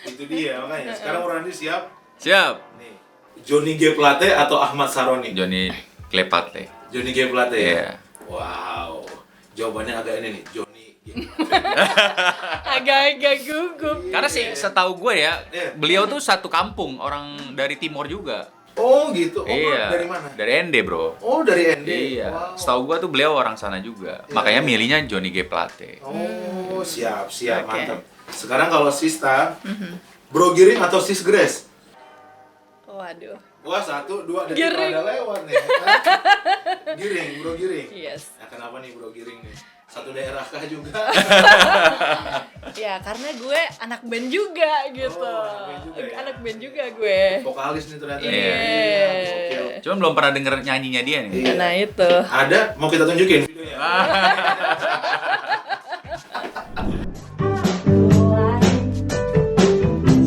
Itu dia makanya. Sekarang Randi siap? Siap. Nih. Johnny G. Plate atau Ahmad Saroni? Johnny Klepate. Johnny G. Plate ya? Iya. Wow. Jawabannya agak ini nih, Johnny G. Agak-agak gugup. Karena sih setahu gue ya, Iya. beliau tuh satu kampung, orang dari timur juga. Oh gitu. Oh, Iya. dari mana? Dari ND, Bro. Oh, dari ND. Iya. Wow. Setahu gue tuh beliau orang sana juga. Iya, Makanya iya. milihnya Johnny G. Plate. Oh, siap, Oke. mantap. Sekarang kalau Sista, Bro Giring atau Sis Grace? Waduh. Wah, 1, 2 detik Giring. ada lewat nih. Kan? Giring, Bro Giring. Yes. Nah, kenapa nih Bro Giring nih? Satu daerah kah juga? Ya, karena gue anak band juga gitu. Oh, anak band juga ya? Anak band juga gue. Vokalis nih ternyata. Iya. Gokil. Cuman belum pernah denger nyanyinya dia nih. Iya. Nah, itu. Ada, mau kita tunjukin videonya?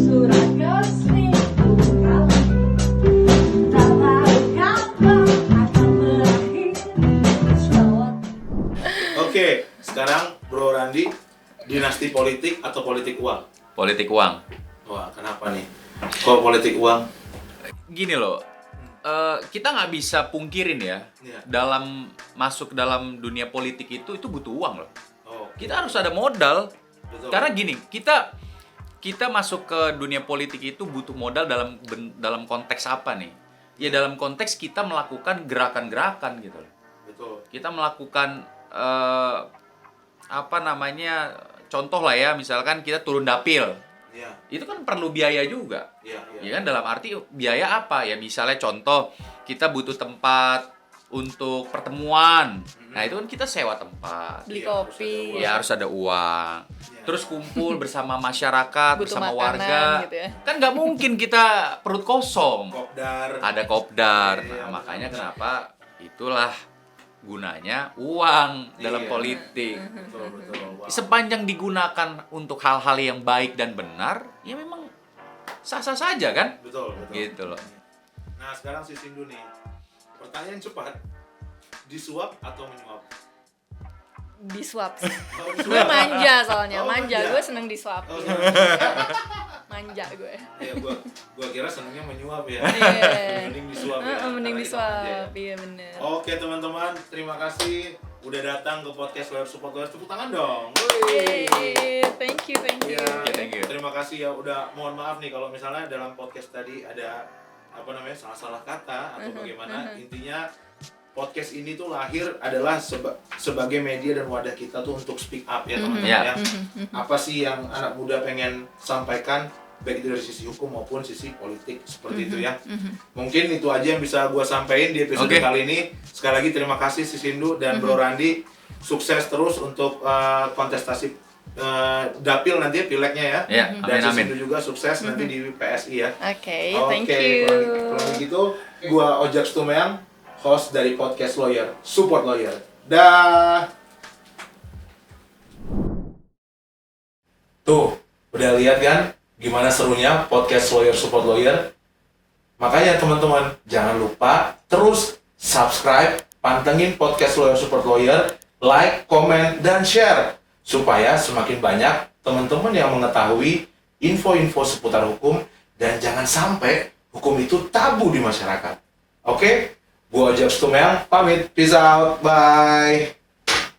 Surat keselingkuhan tak tahu kapan akan berakhir. Oke, sekarang Bro Randi, dinasti politik atau politik uang? Politik uang. Wah, kenapa nih? Kok politik uang? Gini loh, kita nggak bisa pungkirin ya, Iya. masuk dalam dunia politik itu butuh uang loh. Oh, Kita harus ada modal. betul. Karena gini, kita masuk ke dunia politik itu butuh modal dalam konteks apa nih? ya dalam konteks kita melakukan gerakan-gerakan gitu loh. Betul. Kita melakukan apa namanya, contoh lah ya, misalkan kita turun dapil, Iya. itu kan perlu biaya juga. Iya, Ya kan, dalam arti biaya apa ya, misalnya contoh kita butuh tempat untuk pertemuan, nah itu kan kita sewa tempat, Beli Iya, kopi. ya harus ada uang, Iya. terus kumpul bersama masyarakat, Butuh bersama makanan warga, gitu ya. kan nggak mungkin kita perut kosong, Kopdar. ada kopdar. Iya, Nah, makanya benar. kenapa itulah gunanya uang dalam Iya. politik. Betul, betul. Wow. Sepanjang digunakan untuk hal-hal yang baik dan benar, ya memang sah-sah saja kan? Betul, betul. Gitu loh. Nah, sekarang si Sindu nih. Pertanyaan cepat. Disuap atau menyuap? Disuap. Oh, Gue manja soalnya, Oh, manja. manja. Gue seneng disuap. Oh, Manja gue. ya gua kira senengnya menyuap ya. Iya. Mending disuap ya. Mending Karena kita manja ya. disuap. Iya bener. Oke teman-teman, terima kasih udah datang ke podcast Lawyer Support Lawyer. Tepuk tangan dong. Yeay, thank you, thank you. Iya, Oke, thank you. terima kasih ya. Udah, mohon maaf nih kalau misalnya dalam podcast tadi ada apa namanya salah-salah kata atau bagaimana. Intinya podcast ini tuh lahir adalah sebagai media dan wadah kita tuh untuk speak up ya teman-teman Iya. ya. Apa sih yang anak muda pengen sampaikan baik itu dari sisi hukum maupun sisi politik seperti itu ya. Mungkin itu aja yang bisa gua sampaikan di episode Oke. kali ini. Sekali lagi terima kasih si Sindu dan Bro Randi. Sukses terus untuk kontestasi dapil nanti ya, pileknya ya. Ya, Dan si amin. Sindu juga sukses nanti di PSI ya. Oke, Oke, thank you. kalau begitu gua Ojak Stumeang, host dari podcast Lawyer, Support Lawyer. Dah. Tuh, udah lihat kan gimana serunya podcast Lawyer Support Lawyer? Makanya teman-teman, jangan lupa terus subscribe, pantengin podcast Lawyer Support Lawyer, like, komen, dan share supaya semakin banyak teman-teman yang mengetahui info-info seputar hukum dan jangan sampai hukum itu tabu di masyarakat. Oke? Gua Ojak Stumeang, pamit. Peace out. Bye.